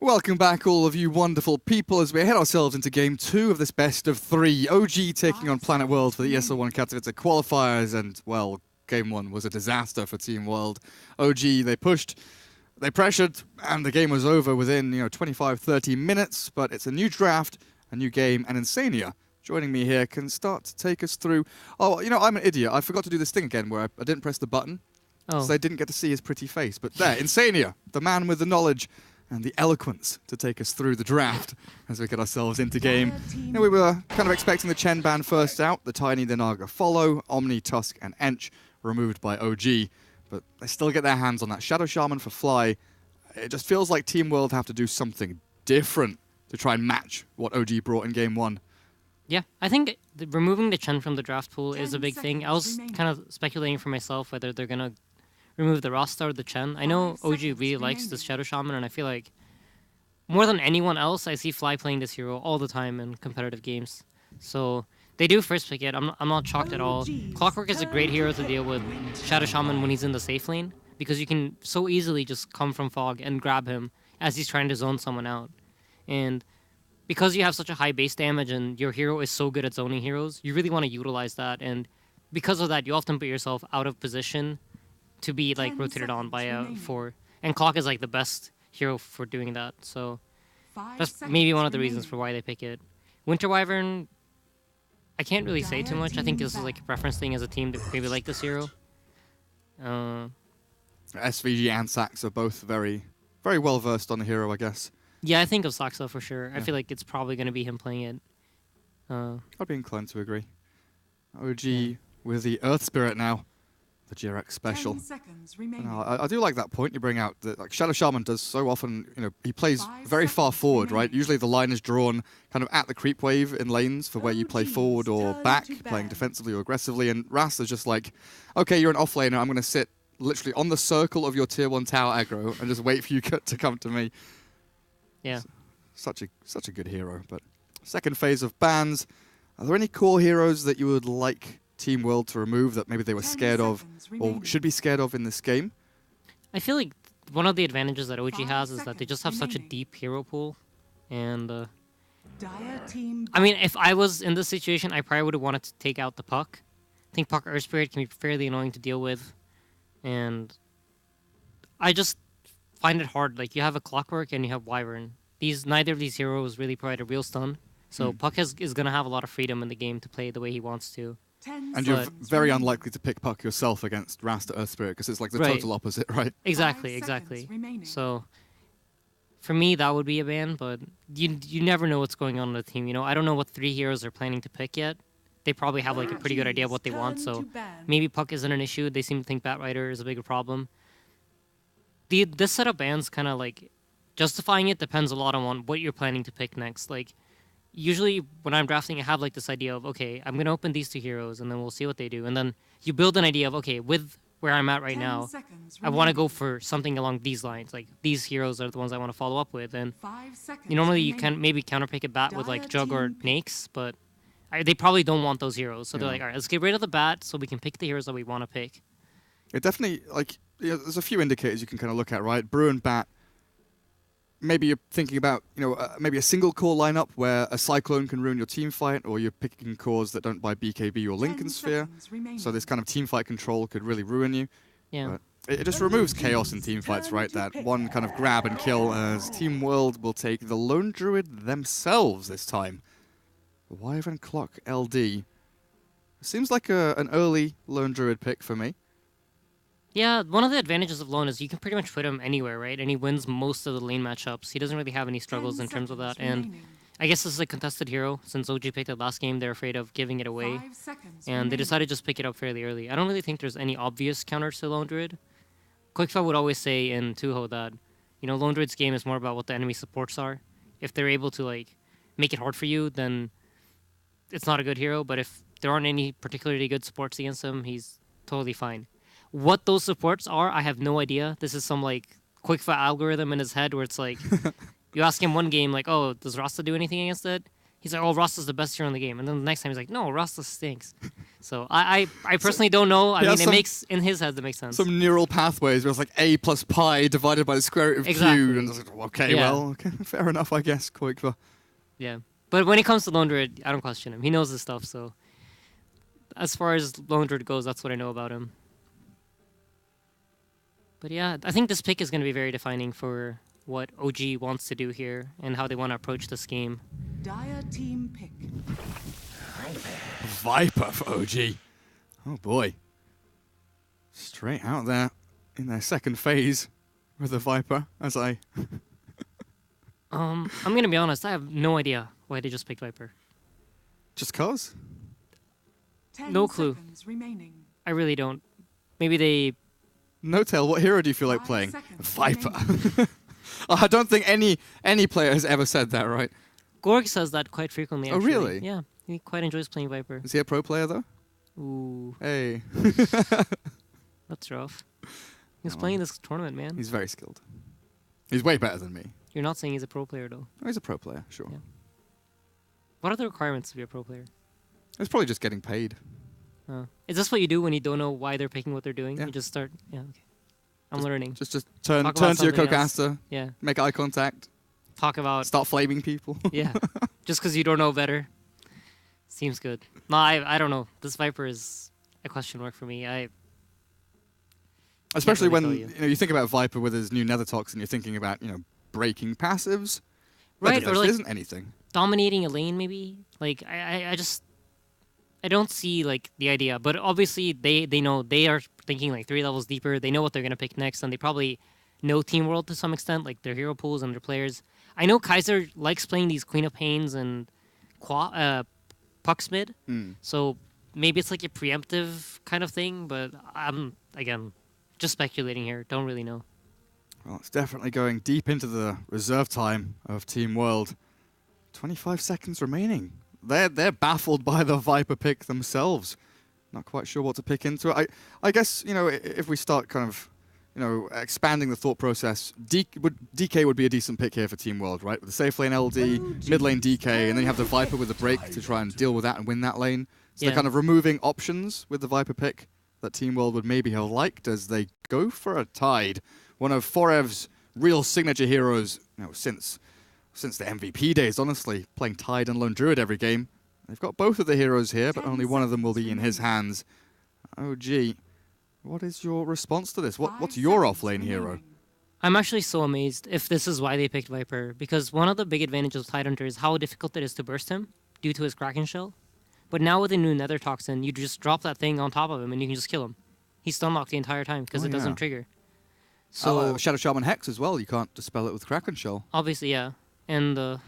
Welcome back, all of you wonderful people, as we head ourselves into Game 2 of this best of 3. OG taking on Planet World for the ESL 1 Katowice qualifiers, and, well, Game 1 was a disaster for Team World. OG, they pushed, they pressured, and the game was over within, 25-30 minutes, but it's a new draft, a new game, and Insania, joining me here, can start to take us through... Oh, I'm an idiot. I forgot to do this thing again where I didn't press the button, so I didn't get to see his pretty face. But there, Insania, the man with the knowledge and the eloquence to take us through the draft as we get ourselves into game. We were kind of expecting the Chen ban first out, the Tiny, the Naga follow, Omni, Tusk, and Ench removed by OG, but they still get their hands on that Shadow Shaman for Fly. It just feels like Team World have to do something different to try and match what OG brought in Game 1. Yeah, I think removing the Chen from the draft pool is a big thing. I was kind of speculating for myself whether they're going to remove the Rasta or the Chen. I know OG really likes this Shadow Shaman, and I feel like more than anyone else, I see Fly playing this hero all the time in competitive games. So they do first pick it. I'm not shocked at all. Clockwork is a great hero to deal with Shadow Shaman when he's in the safe lane, because you can so easily just come from Fog and grab him as he's trying to zone someone out. And because you have such a high base damage and your hero is so good at zoning heroes, you really want to utilize that. And because of that, you often put yourself out of position to be rotated on by a 4. And Clock is the best hero for doing that. So that's maybe one of the reasons for why they pick it. Winter Wyvern, I can't really say too much. I think this is a preference thing as a team that maybe like this hero. SVG and Sax are both very, very well versed on the hero, I guess. Yeah, I think of Saxo for sure. Yeah. I feel like it's probably going to be him playing it. I'd be inclined to agree. OG with the Earth Spirit now. The GRX special. I do like that point you bring out. That Shadow Shaman does so often, he plays very far forward, right? Usually the line is drawn kind of at the creep wave in lanes for where you play forward or back, playing defensively or aggressively. And Rasta's just like, okay, you're an offlaner. I'm going to sit literally on the circle of your tier 1 tower aggro and just wait for you to come to me. Yeah. Such a good hero. But second phase of bans. Are there any core heroes that you would like Team World to remove that maybe they were scared of or should be scared of in this game? I feel like one of the advantages that OG has is that they just have such a deep hero pool. And I mean, if I was in this situation, I probably would have wanted to take out the Puck. I think Puck Earth Spirit can be fairly annoying to deal with. And I just find it hard. You have a Clockwork and you have Wyvern. Neither of these heroes really provide a real stun. So Puck is going to have a lot of freedom in the game to play the way he wants to. And you're very unlikely to pick Puck yourself against Rasta Earth Spirit, because it's the total opposite, right? Exactly. So for me, that would be a ban, but you never know what's going on in the team. I don't know what 3 heroes they're planning to pick yet. They probably have a pretty good idea of what they want, so maybe Puck isn't an issue. They seem to think Batrider is a bigger problem. This set of bans kind of justifying it depends a lot on what you're planning to pick next. Usually when I'm drafting, I have this idea of, okay, I'm going to open these 2 heroes and then we'll see what they do. And then you build an idea of, okay, with where I'm at right now, I want to go for something along these lines. These heroes are the ones I want to follow up with. And normally you can maybe counterpick a Bat with Jug or Nakes, but they probably don't want those heroes. So they're all right, let's get rid of the Bat so we can pick the heroes that we want to pick. It definitely, there's a few indicators you can kind of look at, right? Brew and Bat. Maybe you're thinking about, maybe a single core lineup where a Cyclone can ruin your team fight, or you're picking cores that don't buy BKB or Lincoln Sphere. So this kind of team fight control could really ruin you. Yeah. But it just removes chaos in team fights, right? That one kind of grab and kill, as Team World will take the Lone Druid themselves this time. The Wyvern Clock LD. Seems like an early Lone Druid pick for me. Yeah, one of the advantages of Lone is you can pretty much put him anywhere, right? And he wins most of the lane matchups. He doesn't really have any struggles in terms of that. And I guess this is a contested hero. Since OG picked it last game, they're afraid of giving it away. And they decided to just pick it up fairly early. I don't really think there's any obvious counters to Lone Druid. Quickfire would always say in Tuho that, Lone Druid's game is more about what the enemy supports are. If they're able to, make it hard for you, then it's not a good hero. But if there aren't any particularly good supports against him, he's totally fine. What those supports are, I have no idea. This is some Quickfire algorithm in his head where it's you ask him one game oh, does Rasta do anything against it? he's like, oh, Rasta's the best hero in the game. And then the next time he's like, no, Rasta stinks. So I personally don't know. I mean, it makes, in his head, it makes sense. Some neural pathways where it's like a plus pi divided by the square root of Exactly. q. And it's like, okay, well, okay, fair enough, I guess, Qualifier. Yeah. But when it comes to Lone Druid, I don't question him. He knows his stuff, so as far as Lone Druid goes, that's what I know about him. But yeah, I think this pick is going to be very defining for what OG wants to do here and how they want to approach this game. Dire team pick. Viper for OG. Oh boy. Straight out there in their second phase with the Viper, as I... I'm going to be honest, I have no idea why they just picked Viper. Just cause? 10 No clue. seconds remaining. I really don't. Maybe they... No Tail, what hero do you feel like 5 playing? seconds Viper. I don't think any player has ever said that, right? Gorg says that quite frequently, Oh, actually. really? Yeah, he quite enjoys playing Viper. Is he a pro player, though? Ooh, Hey. that's rough. He's Oh. playing this tournament, man. He's very skilled. He's way better than me. You're not saying he's a pro player, though. Oh, he's a pro player, sure. Yeah. What are the requirements to be a pro player? It's probably just getting paid. Is this what you do when you don't know why they're picking what they're doing? Yeah. You just start... Yeah, okay. I'm learning. Just turn Talk to about your something else. co-caster, Yeah. make eye contact, Talk about... start flaming people. Yeah. Just because you don't know better. Seems good. No, I don't know. This Viper is a question mark for me. Especially really when tell you. you think about Viper with his new Nether Toxin, you're thinking about breaking passives. But Right, there or like isn't anything. dominating a lane, maybe? Like, I just... I don't see, like, the idea. But obviously, they know. They are thinking, like, 3 levels deeper. They know what they're going to pick next, and they probably know Team World to some extent, like their hero pools and their players. I know Kaiser likes playing these Queen of Pains and Pucks mid, so maybe it's like a preemptive kind of thing, but I'm, again, just speculating here. Don't really know. Well, it's definitely going deep into the reserve time of Team World. 25 seconds remaining. They're baffled by the Viper pick themselves. Not quite sure what to pick into it. I guess, if we start kind of, expanding the thought process, DK would be a decent pick here for Team World, right? With the safe lane LD, mid lane DK, and then you have the Viper with the break to try and deal with that and win that lane. So Yeah. they're kind of removing options with the Viper pick that Team World would maybe have liked as they go for a Tide. One of Forev's real signature heroes, since the MVP days, honestly, playing Tide and Lone Druid every game. They've got both of the heroes here, but only one of them will be in his hands. OG, what is your response to this? What's your off-lane hero? I'm actually so amazed if this is why they picked Viper, because one of the big advantages of Tidehunter is how difficult it is to burst him due to his Kraken shell. But now with the new Nether Toxin, you just drop that thing on top of him and you can just kill him. He's stun locked the entire time because Oh, it doesn't yeah. trigger. So Shadow Shaman Hex as well. You can't dispel it with Kraken Shell. obviously, yeah. And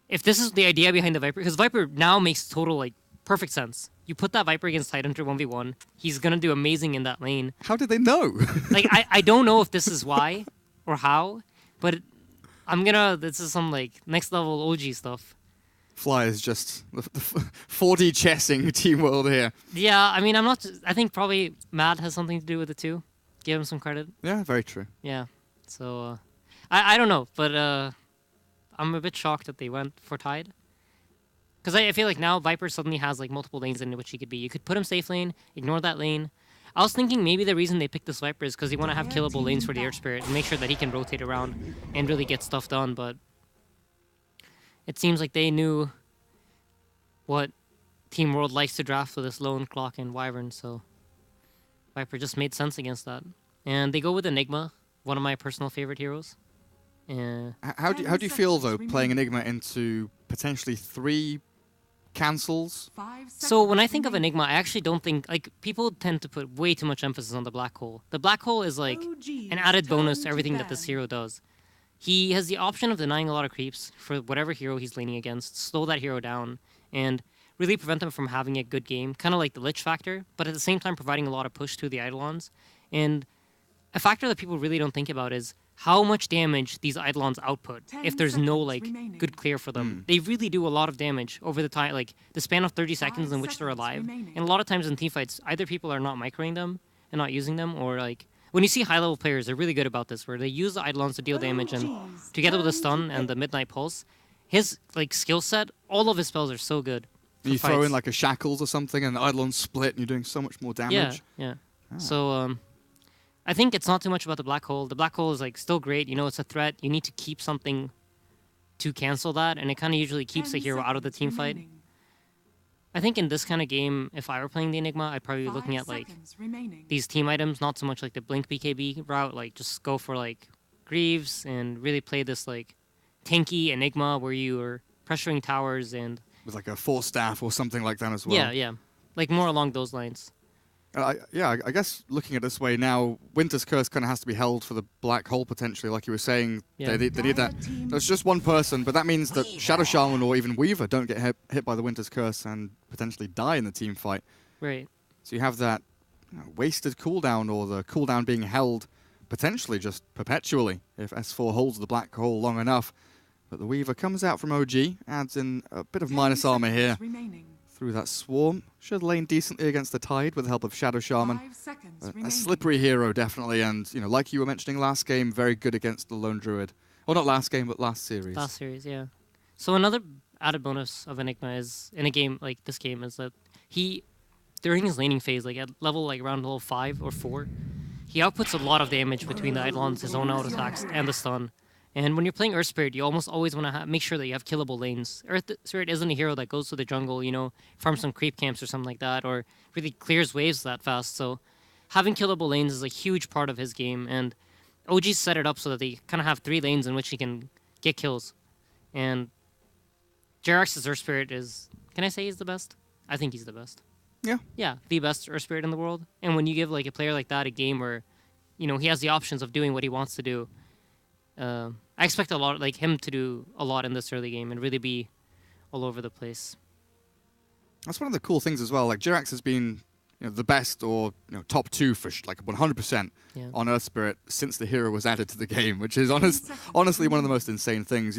if this is the idea behind the Viper, because Viper now makes total perfect sense. You put that Viper against Tidehunter 1v1, he's gonna do amazing in that lane. How did they know? I don't know if this is why or how, but this is some next level OG stuff. Fly is just the 4D chessing Team World here. Yeah, I mean, I think probably Mad has something to do with it too. Give him some credit. Yeah, very true. Yeah. So, I don't know, but I'm a bit shocked that they went for Tide. Because I feel like now Viper suddenly has multiple lanes in which he could be. You could put him safe lane, ignore that lane. I was thinking maybe the reason they picked this Viper is because they want to have killable lanes for the Earth Spirit and make sure that he can rotate around and really get stuff done, but it seems like they knew what Team World likes to draft with this Lone, Clock, and Wyvern, so Viper just made sense against that. And they go with Enigma, one of my personal favorite heroes. How do you feel, though, playing Enigma into potentially 3 cancels? 5 seconds So when I think of remaining. Enigma, I actually don't think people tend to put way too much emphasis on the black hole. The black hole is an added bonus to everything that this hero does. He has the option of denying a lot of creeps for whatever hero he's laning against, slow that hero down, and really prevent them from having a good game, kind of like the Lich factor, but at the same time providing a lot of push to the Eidolons. And a factor that people really don't think about is how much damage these Eidolons output if there's no seconds remaining. good clear for them. They really do a lot of damage over the time, the span of 30 seconds in which they're seconds alive. remaining. And a lot of times in teamfights, either people are not microing them and not using them, or when you see high-level players, they're really good about this, where they use the Eidolons to deal damage, and together with the stun and the Midnight Pulse, his like skill set, all of his spells are so good. You throw fights. in like a shackles or something, and the Eidolon's split, and you're doing so much more damage. Yeah. Ah. So I think it's not too much about the black hole. The black hole is like still great. You know, it's a threat. You need to keep something to cancel that, and it kind of usually keeps the 10 hero out of the seconds team fight. remaining. I think in this kind of game, if I were playing the Enigma, I'd probably be 5 looking at like seconds remaining. these team items, not so much like the Blink BKB route. Like just go for like Greaves and really play this like tanky Enigma where you are pressuring towers and With like a Force Staff or something like that as well. yeah, like more along those lines. I guess looking at it this way now, Winter's Curse kind of has to be held for the black hole potentially, like you were saying. Yeah. They need that. There's just one person, but that means that Shadow Shaman or even Weaver don't get hit by the Winter's Curse and potentially die in the team fight. Right. So you have that wasted cooldown, or the cooldown being held potentially just perpetually if S4 holds the black hole long enough. But the Weaver comes out from OG, adds in a bit of 10 minus armor here seconds remaining. through that swarm. Should lane decently against the Tide with the help of Shadow Shaman. 5 seconds A remaining. slippery hero, definitely, and like you were mentioning last game, very good against the Lone Druid. Well, not last game, but last series. Last series, yeah. So another added bonus of Enigma is in a game like this game is that he, during his laning phase, like at level like around level 5 or 4, he outputs a lot of damage between the Eidolons, his own auto attacks, and the stun. And when you're playing Earth Spirit, you almost always want to make sure that you have killable lanes. Earth Spirit isn't a hero that goes to the jungle, farms some creep camps or something like that, or really clears waves that fast. So having killable lanes is a huge part of his game, and OG set it up so that they kind of have 3 lanes in which he can get kills. And Jerax's Earth Spirit is, can I say he's the best? I think he's the best. Yeah. Yeah, the best Earth Spirit in the world. And when you give like a player like that a game where, he has the options of doing what he wants to do, I expect a lot, like him to do a lot in this early game and really be all over the place. That's one of the cool things as well. Like Jerax has been the best or top 2 for like 100% Yeah. on Earth Spirit since the hero was added to the game, which is honestly one of the most insane things.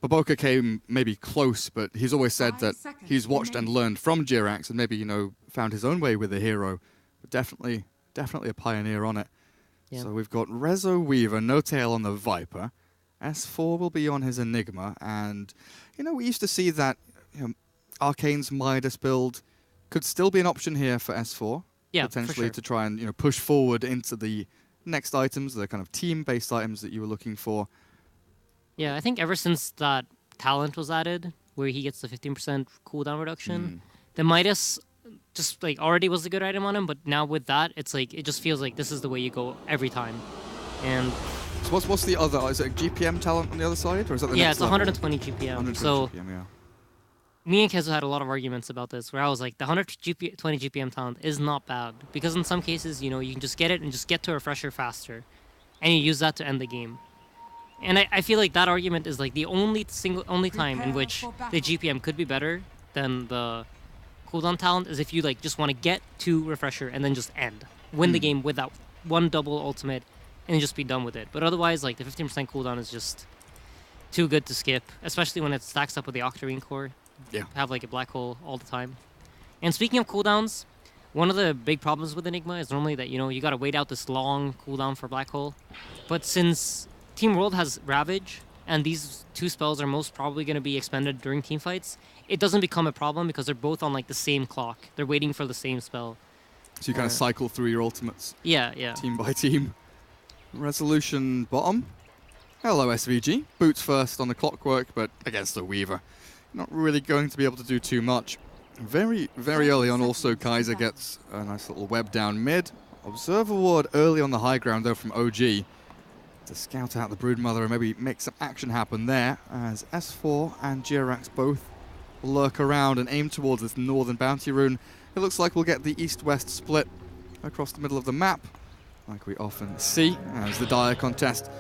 Baboka came maybe close, but he's always said 5 that seconds he's watched and remaining. learned from Jerax and maybe found his own way with the hero. But definitely a pioneer on it. Yeah. So we've got Rezo Weaver, no tail on the Viper. S4 will be on his Enigma, and we used to see that Arcane's Midas build could still be an option here for S4. Yeah, for potentially sure. to try and push forward into the next items, the kind of team-based items that you were looking for. Yeah, I think ever since that talent was added, where he gets the 15% cooldown reduction, the Midas just like already was a good item on him, but now with that, it's like it just feels like this is the way you go every time. And So what's the other? Is it a GPM talent on the other side, or is that the yeah, next it's level? 120 GPM. 120 So GPM, yeah. me and Kezo had a lot of arguments about this, where I was like, the 120 GPM talent is not bad, because in some cases, you can just get it and just get to a refresher faster, and you use that to end the game. And I feel like that argument is like the only time in which the GPM could be better than the cooldown talent is if you like just want to get to refresher and then just win the game with that one double ultimate and just be done with it. But otherwise, like the 15% cooldown is just too good to skip, especially when it stacks up with the Octarine core. Yeah. Have like a black hole all the time. And speaking of cooldowns, one of the big problems with Enigma is normally that you got to wait out this long cooldown for black hole. But since Team World has Ravage, and these 2 spells are most probably going to be expended during team fights, it doesn't become a problem because they're both on like the same clock. They're waiting for the same spell. So you kind of cycle through your ultimates Yeah. team by team. Resolution bottom. Hello SVG. Boots first on the clockwork, but against the Weaver. Not really going to be able to do too much. Very, very early on also Kaiser gets a nice little web down mid. Observer ward early on the high ground though from OG to scout out the Broodmother and maybe make some action happen there as S4 and Jerax both lurk around and aim towards this northern bounty rune. It looks like we'll get the east-west split across the middle of the map, like we often see as the Dire contest.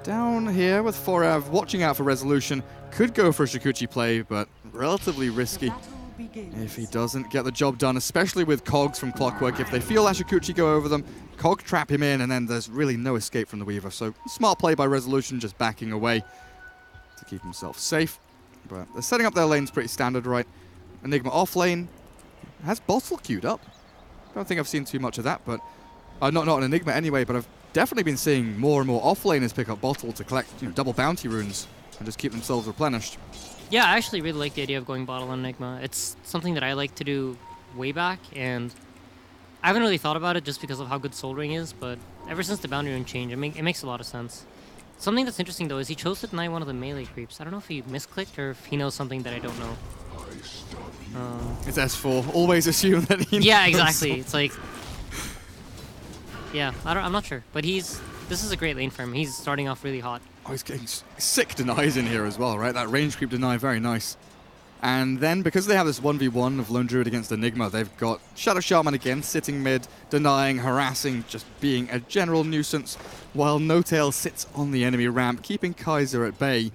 Down here with Forav watching out for Resolution. Could go for a Shikuchi play, but relatively risky if he doesn't get the job done, especially with Cogs from Clockwork. If they feel that Shikuchi go over them, Cog trap him in, and then there's really no escape from the Weaver. So smart play by Resolution, just backing away to keep himself safe. But they're setting up their lanes pretty standard, right? Enigma off lane has Bottle queued up. Don't think I've seen too much of that, but not an Enigma anyway, but I've definitely been seeing more and more off laners pick up Bottle to collect double bounty runes. and just keep themselves replenished. Yeah, I actually really like the idea of going bottle on Enigma. It's something that I like to do way back, and I haven't really thought about it just because of how good Soul Ring is, but ever since the boundary rune change, it makes a lot of sense. Something that's interesting, though, is he chose to deny one of the melee creeps. I don't know if he misclicked or if he knows something that I don't know. It's S4. Always assume that he knows. Yeah, exactly. It's like... Yeah, I'm not sure. But this is a great lane for him. He's starting off really hot. Oh, he's getting sick denies in here as well, right? That range creep deny, very nice. And then, because they have this 1v1 of Lone Druid against Enigma, they've got Shadow Shaman again, sitting mid, denying, harassing, just being a general nuisance, while No-Tail sits on the enemy ramp, keeping Kaiser at bay.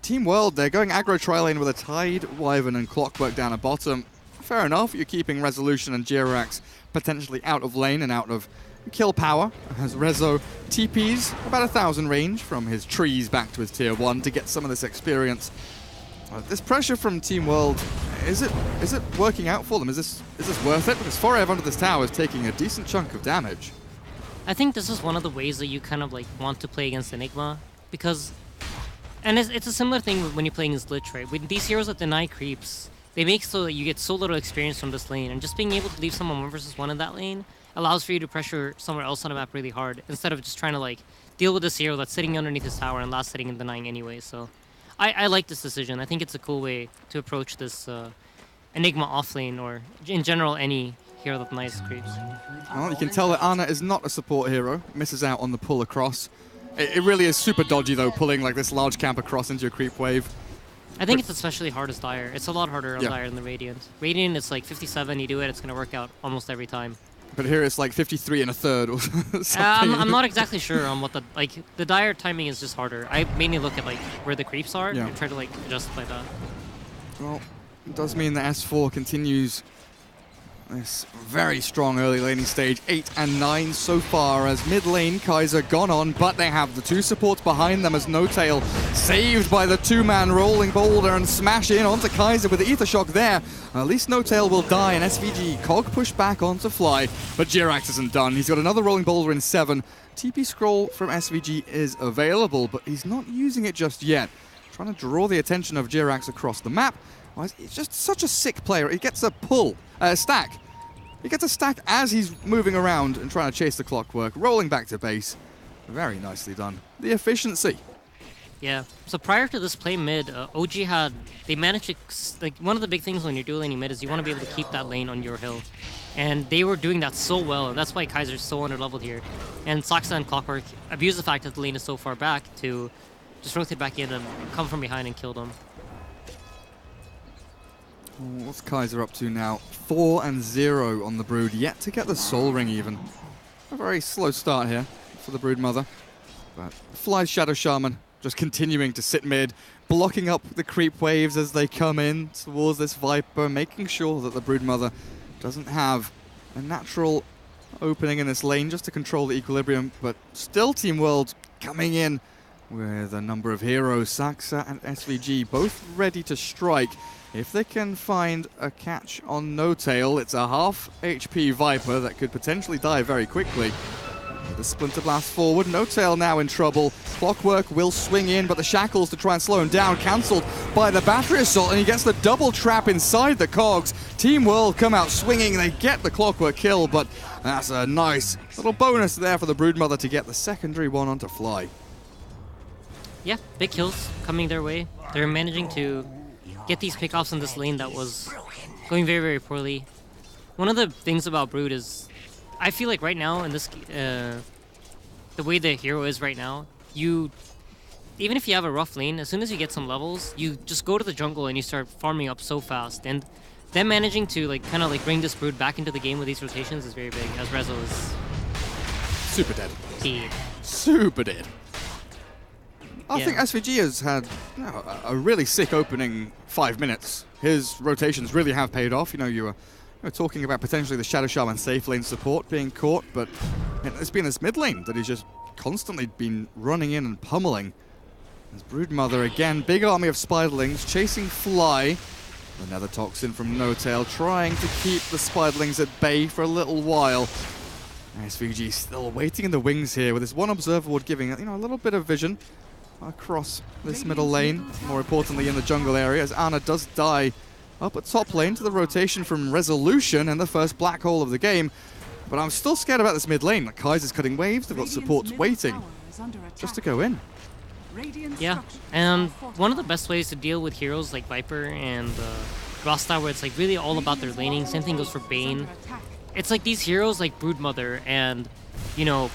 Team World, they're going aggro tri-lane with a Tide, Wyvern, and Clockwork down at bottom. Fair enough, you're keeping Resolution and Jirax potentially out of lane and out of kill power, as Rezo TPs about 1,000 range from his trees back to his tier 1 to get some of this experience. This pressure from Team World, is it working out for them? Is this worth it? Because Forever under this tower is taking a decent chunk of damage. I think this is one of the ways that you kind of like want to play against Enigma, because, and it's a similar thing when you're playing against Lich, right? With these heroes that deny creeps, they make so that you get so little experience from this lane, and just being able to leave someone 1 versus 1 in that lane allows for you to pressure somewhere else on the map really hard, instead of just trying to like deal with this hero that's sitting underneath his tower and last sitting and denying anyway. So I like this decision. I think it's a cool way to approach this Enigma offlane, or in general any hero that denies creeps. Well, you can tell that Ana is not a support hero. Misses out on the pull across. It really is super dodgy though, pulling like this large camp across into your creep wave. I think it's especially hard as Dire. It's a lot harder on Dire than the Radiant. Radiant, it's like 57, you do it, it's going to work out almost every time. But here it's like 53 1/3 or something. I'm not exactly sure on what the Dire timing is just harder. I mainly look at like where the creeps are and try to like adjust by that. Well, it does mean that S4 continues this very strong early laning stage, 8 and 9 so far, as mid lane Kaiser gone on, but they have the 2 supports behind them as No-Tail saved by the 2-man rolling boulder and smash in onto Kaiser with the Ether Shock there. At least No-Tail will die, and SVG Cog pushed back onto Fly, but Jirax isn't done. He's got another rolling boulder in 7. TP Scroll from SVG is available, but he's not using it just yet. Trying to draw the attention of Jirax across the map. Well, he's just such a sick player. He gets a stack. He gets a stack as he's moving around and trying to chase the Clockwork, rolling back to base. Very nicely done. The efficiency. Yeah. So prior to this play mid, OG they managed to, like, one of the big things when you're dual laning mid is you want to be able to keep that lane on your hill. And they were doing that so well, and that's why Kaiser's so underleveled here. And Saksa and Clockwork abuse the fact that the lane is so far back to just rotate back in and come from behind and kill them. What's Kaiser up to now? 4-0 on the Brood, yet to get the Soul Ring even. A very slow start here for the Brood Mother. But Fly's Shadow Shaman just continuing to sit mid, blocking up the creep waves as they come in towards this Viper, making sure that the Brood Mother doesn't have a natural opening in this lane just to control the equilibrium. But still Team World coming in with a number of heroes, Saksa and SVG, both ready to strike. If they can find a catch on No-Tail, it's a half HP Viper that could potentially die very quickly. The Splinter Blast forward, No-Tail now in trouble. Clockwork will swing in, but the Shackles to try and slow him down, cancelled by the Battery Assault, and he gets the double trap inside the cogs. Team World come out swinging, they get the Clockwork kill, but that's a nice little bonus there for the Broodmother to get the secondary one onto Fly. Yeah, big kills coming their way. They're managing to get these pickoffs in this lane that was going very, very poorly. One of the things about Brood is, I feel like right now in this, the way the hero is right now, even if you have a rough lane, as soon as you get some levels, you just go to the jungle and you start farming up so fast. And them managing to like kind of like bring this Brood back into the game with these rotations is very big, as Rezo is super dead. Dead. Super dead. I think SVG has had a really sick opening 5 minutes. His rotations really have paid off. You were talking about potentially the Shadow Shaman safe lane support being caught, but it's been this mid lane that he's just constantly been running in and pummeling. There's Broodmother again, big army of Spiderlings chasing Fly. Another toxin from No-Tail, trying to keep the Spiderlings at bay for a little while. SVG still waiting in the wings here with this one observer ward giving a little bit of vision. across this middle lane. More importantly, in the jungle area, as Ana does die up at top lane to the rotation from Resolution and the first black hole of the game. But I'm still scared about this mid lane. Like, Kaiser's cutting waves, they've got supports waiting just to go in. Yeah, and one of the best ways to deal with heroes like Viper and Rasta, where it's like really all about their laning. Same thing goes for Bane. It's like these heroes like Broodmother and, you know,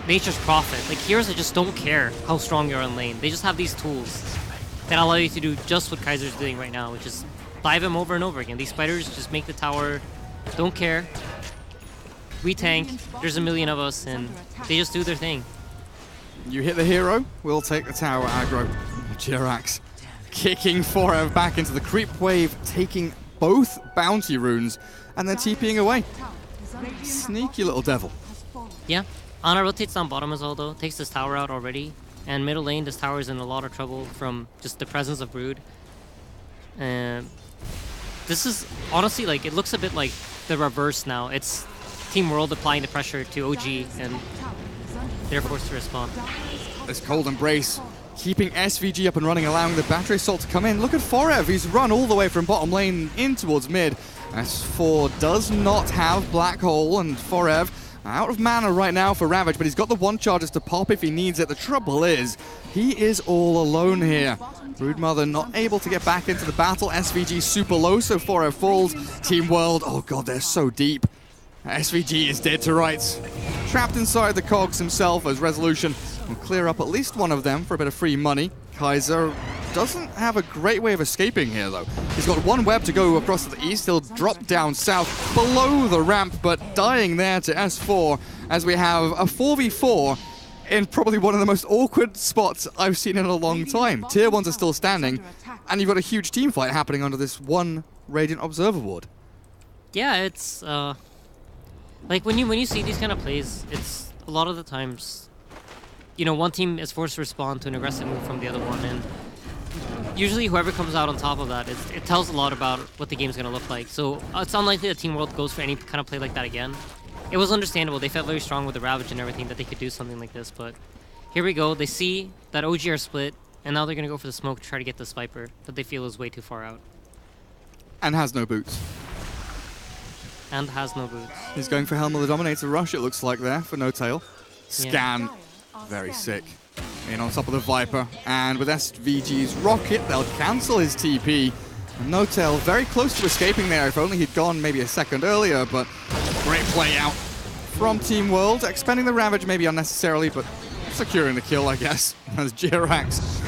Nature's Prophet. Like heroes that just don't care how strong you are in lane. They just have these tools that allow you to do just what Kaiser's doing right now, which is dive him over and over again. These spiders just make the tower, don't care. We tank, there's a million of us, and they just do their thing. You hit the hero, we'll take the tower aggro. Jirax kicking Forever back into the creep wave, taking both bounty runes, and then TPing away. Sneaky little devil. Yeah, Ana rotates down bottom as well though, takes this tower out already, and middle lane, this tower is in a lot of trouble from just the presence of Brood. And this is honestly like, it looks a bit like the reverse now. It's Team World applying the pressure to OG, and they're forced to respond. This cold embrace, keeping SVG up and running, allowing the battery assault to come in. Look at Forev, he's run all the way from bottom lane in towards mid. S4 does not have Black Hole, and Forev out of mana right now for Ravage, but he's got the one charges to pop if he needs it. The trouble is, he is all alone here. Broodmother not able to get back into the battle. SVG super low, so Forev falls. Team World, oh god, they're so deep. SVG is dead to rights. Trapped inside the cogs himself as Resolution will clear up at least one of them for a bit of free money. Kaiser doesn't have a great way of escaping here though. He's got one web to go across to the east. He'll drop down south below the ramp, but dying there to S4 as we have a 4v4 in probably one of the most awkward spots I've seen in a long time. Tier 1s are still standing, and you've got a huge team fight happening under this one Radiant Observer ward. Yeah, it's like when you see these kind of plays, it's a lot of the times, you know, one team is forced to respond to an aggressive move from the other one, and usually whoever comes out on top of that, it tells a lot about what the game's going to look like. So it's unlikely that Team World goes for any kind of play like that again. It was understandable. They felt very strong with the Ravage and everything that they could do something like this, but here we go. They see that OG are split, and now they're going to go for the smoke to try to get this Viper that they feel is way too far out. And has no boots. And has no boots. He's going for Helm of the Dominator rush, it looks like there, for no tail. Scan, very sick. In on top of the Viper, and with SVG's rocket, they'll cancel his TP. And no tail very close to escaping there, if only he'd gone maybe a second earlier, but great play out from Team World, expending the Ravage maybe unnecessarily, but securing the kill, I guess, as Jirax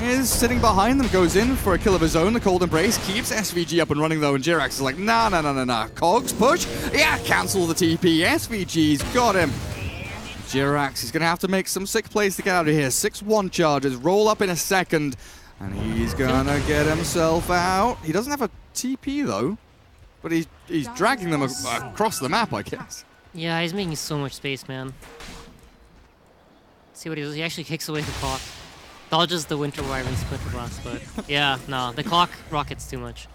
is sitting behind them, goes in for a kill of his own. The Cold Embrace keeps SVG up and running though, and Jirax is like, nah. Cogs push, yeah, cancel the TP. SVG's got him. Jirax is going to have to make some sick plays to get out of here. 6-1 charges, roll up in a second, and he's going to get himself out. He doesn't have a TP though, but he's dragging them across the map, I guess. Yeah, he's making so much space, man. Let's see what he does. He actually kicks away the clock. Dodges the Winter Wyvern Splinter Blast, but yeah, no, the clock rockets too much.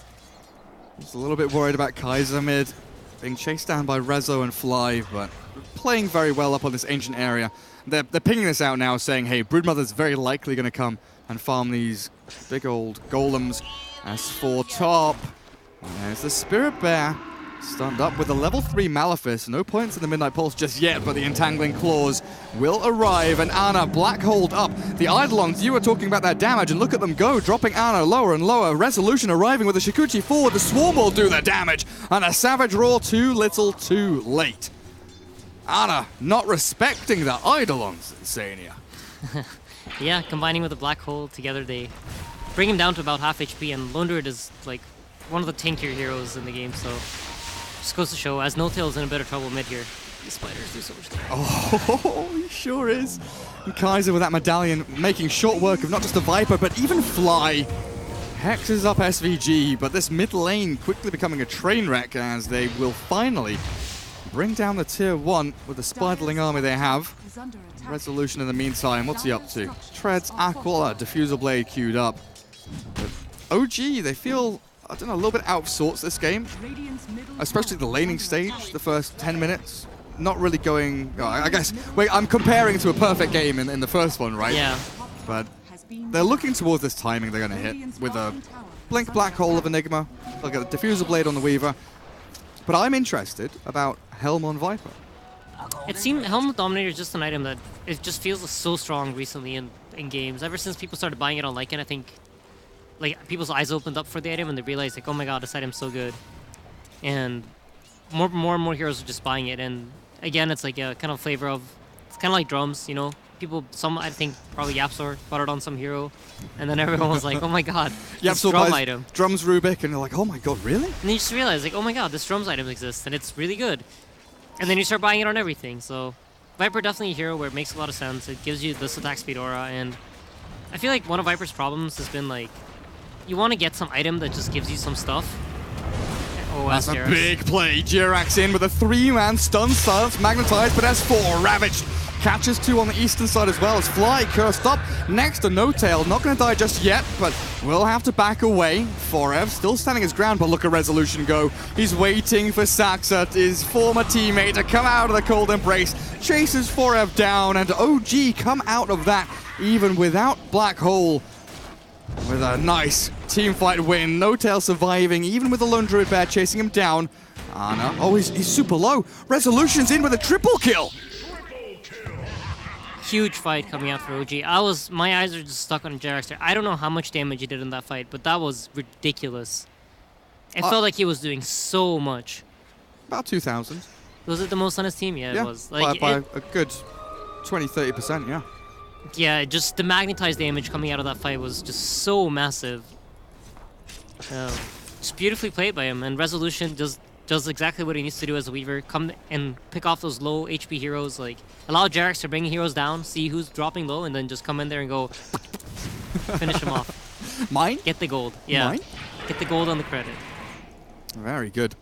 Just a little bit worried about Kaiser mid, being chased down by Rezo and Fly, but playing very well up on this ancient area. They're pinging this out now, saying, hey, Broodmother's very likely going to come and farm these big old golems. As for top, there's the Spirit Bear. Stunned up with a level 3 Malefice. No points in the Midnight Pulse just yet, but the Entangling Claws will arrive, and Ana Black Hold up. The Eidolons, you were talking about that damage, and look at them go, dropping Ana lower and lower. Resolution arriving with a Shikuchi forward. The Swarm will do the damage, and a Savage Roar too little too late. Ana not respecting the Eidolons, Insania. Yeah, combining with the Black Hole together, they bring him down to about half HP, and Lone Druid is like one of the tankier heroes in the game, so just goes to show, as No Tail's in a bit of trouble mid here. These spiders do so much damage. Oh, he sure is. And Kaiser with that medallion making short work of not just the Viper, but even Fly. Hexes up SVG, but this mid lane quickly becoming a train wreck as they will finally bring down the tier 1 with the spiderling army they have. Resolution in the meantime, what's he up to? Treads, Aquila, Diffusal Blade queued up. But OG, they feel, I don't know, a little bit out of sorts this game. Especially the laning stage, the first 10 minutes. not really going... Oh, I guess I'm comparing to a perfect game in the first one, right? Yeah. But they're looking towards this timing they're going to hit with a Blink Black Hole of Enigma. They'll get a Diffuser Blade on the Weaver. But I'm interested about Helm on Viper. It seemed Helm Dominator is just an item that it just feels so strong recently in games. Ever since people started buying it on Lycan, I think like people's eyes opened up for the item and they realized like, oh my god, this item's so good. And more and more heroes are just buying it. And again, it's like a kind of flavor of, it's kind of like drums, you know? Some I think probably Yapsor bought it on some hero, and then everyone was like, oh my god, this drum item. Drums Rubik, and you're like, oh my god, really? And then you just realize like, oh my god, this drums item exists, and it's really good. And then you start buying it on everything, so Viper definitely a hero where it makes a lot of sense. It gives you this attack speed aura, and I feel like one of Viper's problems has been like, you want to get some item that just gives you some stuff. Oh, that's a big play. Jirax in with a 3-man stun silence, magnetized, but S4 ravaged. Catches 2 on the eastern side as well as Fly cursed up next to No Tail. Not going to die just yet, but will have to back away. Forev still standing his ground, but look at Resolution go. He's waiting for Saxa, his former teammate, to come out of the cold embrace. Chases Forev down, and OG come out of that even without Black Hole. With a nice team fight win. No Tail surviving, even with the lone Druid Bear chasing him down. Ana, he's super low. Resolution's in with a triple kill. Huge fight coming out for OG. My eyes are just stuck on Jirax there. I don't know how much damage he did in that fight, but that was ridiculous. It felt like he was doing so much. About 2,000. Was it the most on his team? Yeah, it was. Like by a good 20-30%, yeah. Yeah, just the magnetized damage coming out of that fight was just so massive. Just beautifully played by him, and Resolution does exactly what he needs to do as a Weaver. Come and pick off those low HP heroes, like allow Jirax to bring heroes down, see who's dropping low, and then just come in there and go finish him off. Mine? Get the gold. Yeah. Mine? Get the gold on the credit. Very good.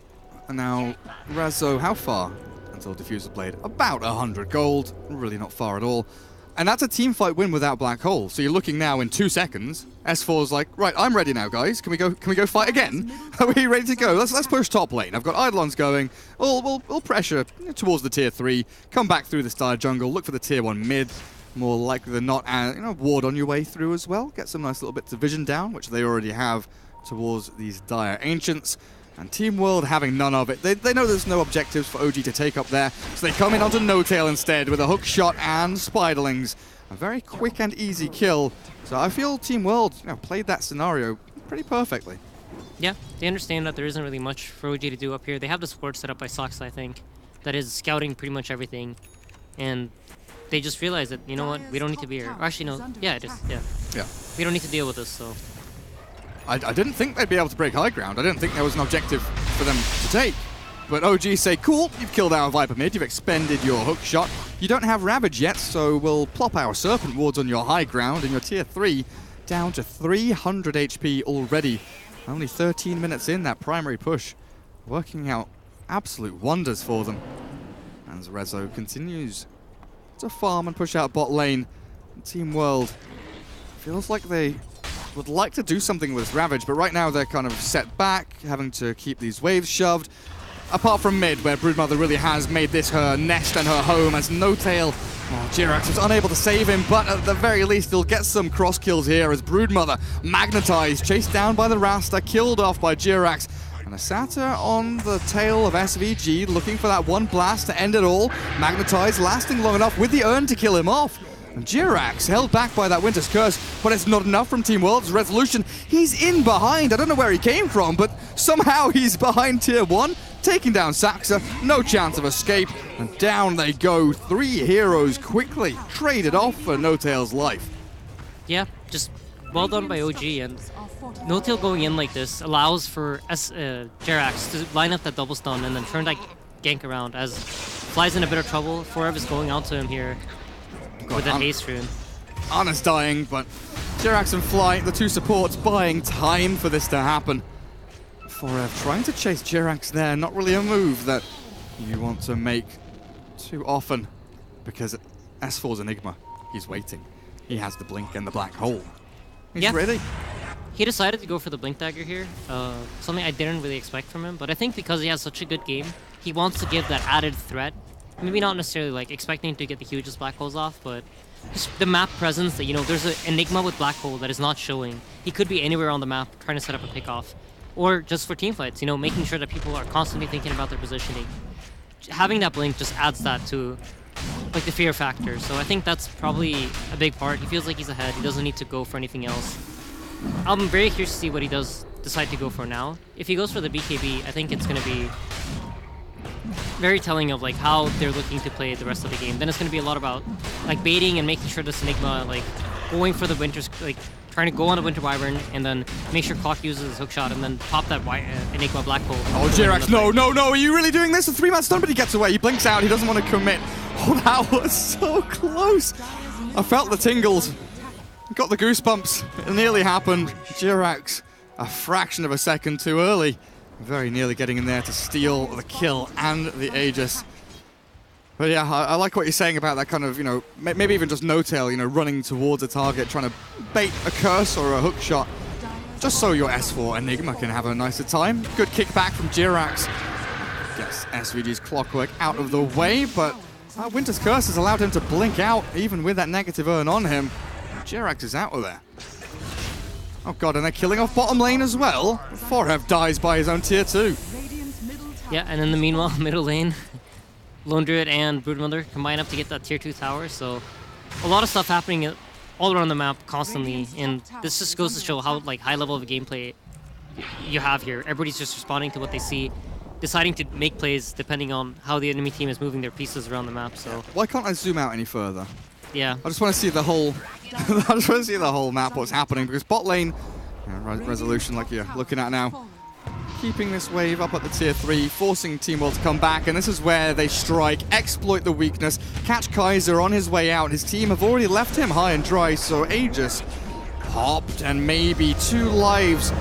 And now, Rezo, how far until Diffuser Blade? About 100 gold. Really not far at all. And that's a team fight win without Black Hole. So you're looking now in 2 seconds. S4's like, right, I'm ready now, guys. Can we go fight again? Are we ready to go? Let's push top lane. I've got Eidolons going. We'll pressure towards the tier 3. Come back through the Star Jungle. Look for the tier 1 mid. More likely than not, ward on your way through as well. Get some nice little bits of vision down, which they already have towards these dire ancients. And Team World having none of it. They know there's no objectives for OG to take up there, so they come in onto No Tail instead with a hook shot and Spiderlings. A very quick and easy kill. So I feel Team World played that scenario pretty perfectly. Yeah, they understand that there isn't really much for OG to do up here. They have the support set up by Sox, I think, that is scouting pretty much everything. And they just realize that, you know what, we don't need to be here. Actually, no, yeah, it is, yeah. We don't need to deal with this, so... I didn't think they'd be able to break high ground. I didn't think there was an objective for them to take. But OG say, cool, you've killed our Viper mid, you've expended your hook shot. You don't have Ravage yet, so we'll plop our Serpent wards on your high ground, and your tier 3 down to 300 HP already. Only 13 minutes in, that primary push. Working out absolute wonders for them. As Rezo continues to farm and push out bot lane. Team World feels like they would like to do something with Ravage, but right now they're kind of set back, having to keep these waves shoved. Apart from mid, where Broodmother really has made this her nest and her home, as No Tail, Jirax was unable to save him, but at the very least he'll get some cross kills here as Broodmother magnetized, chased down by the Rasta, killed off by Jirax. And a Sata on the tail of SVG, looking for that one blast to end it all. Magnetized, lasting long enough with the urn to kill him off. And Jirax held back by that Winter's Curse, but it's not enough from Team World's Resolution. He's in behind. I don't know where he came from, but somehow he's behind tier 1, taking down Saxa. No chance of escape, and down they go. 3 heroes quickly traded off for No Tail's life. Yeah, just well done by OG, and No Tail going in like this allows for Jirax to line up that double stun and then turn that gank around, as Fly's in a bit of trouble. Forever is going out to him here. With that haste rune. Ana's dying, but Jirax and Fly, the 2 supports, buying time for this to happen. Forev trying to chase Jirax there, not really a move that you want to make too often, because S4's Enigma, he's waiting. He has the blink and the black hole. He's ready. He decided to go for the blink dagger here, something I didn't really expect from him, but I think because he has such a good game, he wants to give that added threat maybe not necessarily like expecting to get the hugest black holes off, but just the map presence that, you know, there's an Enigma with black hole that is not showing. He could be anywhere on the map trying to set up a pickoff. Or just for team fights, you know, making sure that people are constantly thinking about their positioning. Having that blink just adds that to like the fear factor. So I think that's probably a big part. He feels like he's ahead. He doesn't need to go for anything else. I'm very curious to see what he does decide to go for now. If he goes for the BKB, I think it's going to be very telling of like how they're looking to play the rest of the game. Then it's going to be a lot about like baiting and making sure this Enigma, like going for the Winter's, like trying to go on a Winter Wyvern and then make sure Clock uses his hookshot and then pop that Enigma black hole. Oh, Jirax, no, are you really doing this? A 3-man stun, but he gets away. He blinks out. He doesn't want to commit. Oh, that was so close. I felt the tingles. Got the goosebumps. It nearly happened. Jirax, a fraction of a second too early. Very nearly getting in there to steal the kill and the Aegis. But yeah, I like what you're saying about that kind of, you know, maybe even just no-tail, you know, running towards a target, trying to bait a curse or a hook shot, just so your S4 Enigma can have a nicer time. Good kickback from Jirax. Gets SVG's Clockwork out of the way, but Winter's Curse has allowed him to blink out, even with that negative earn on him. Jirax is out of there. Oh god, and they're killing off bottom lane as well. Forev dies by his own tier 2. Yeah, and in the meanwhile, middle lane, Lone Druid and Broodmother combine up to get that tier 2 tower, so a lot of stuff happening all around the map constantly, and this just goes to show how like high level of gameplay you have here. Everybody's just responding to what they see, deciding to make plays depending on how the enemy team is moving their pieces around the map. So why can't I zoom out any further? Yeah, I just want to see the whole I just want to see the whole map, what's happening, because bot lane resolution like you're looking at now, keeping this wave up at the tier 3, forcing Team World to come back, and this is where they strike, exploit the weakness, catch Kaiser on his way out. His team have already left him high and dry, so Aegis popped, and maybe 2 lives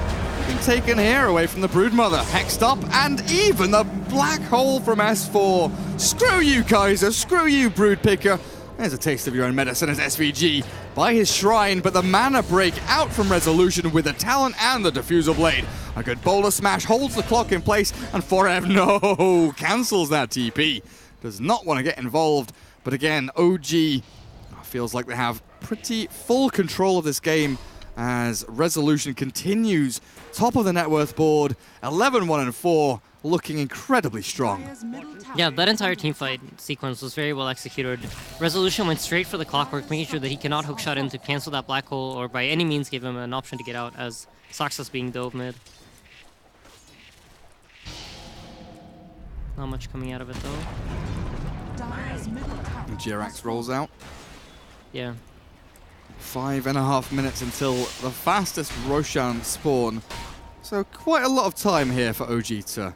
been taken here away from the Broodmother. Hexed up, and even the black hole from S4. Screw you, Kaiser, screw you, Broodpicker. There's a taste of your own medicine as SVG by his shrine, but the mana break out from Resolution with the talent and the Diffusal Blade. A good boulder smash holds the clock in place, and Forev, no, cancels that TP. Does not want to get involved, but again, OG feels like they have pretty full control of this game as Resolution continues top of the net worth board, 11-1-4, looking incredibly strong. Yeah, that entire teamfight sequence was very well executed. Resolution went straight for the Clockwork, making sure that he cannot hookshot in to cancel that black hole or by any means give him an option to get out as Soxa's being dove mid. Not much coming out of it though. And Jirax rolls out. Yeah. 5.5 minutes until the fastest Roshan spawn. So quite a lot of time here for OG to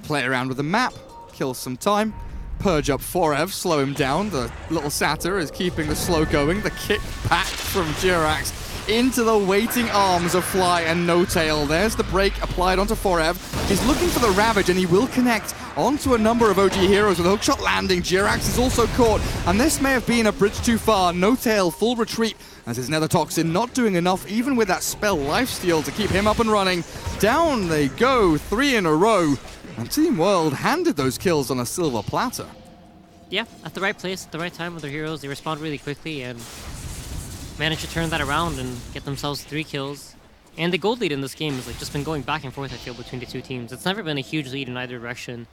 play around with the map, kill some time, purge up Forev, slow him down. The little Satyr is keeping the slow going. The kick back from Jirax into the waiting arms of Fly and No-Tail. There's the break applied onto Forev. He's looking for the Ravage, and he will connect onto a number of OG heroes with a hookshot landing. Jirax is also caught, and this may have been a bridge too far. No-Tail, full retreat, as his Nether Toxin not doing enough, even with that spell Lifesteal, to keep him up and running. Down they go, 3 in a row. And Team World handed those kills on a silver platter. Yeah, at the right place, at the right time with their heroes. They respond really quickly and managed to turn that around and get themselves 3 kills. And the gold lead in this game has like just been going back and forth, I feel, between the two teams. It's never been a huge lead in either direction.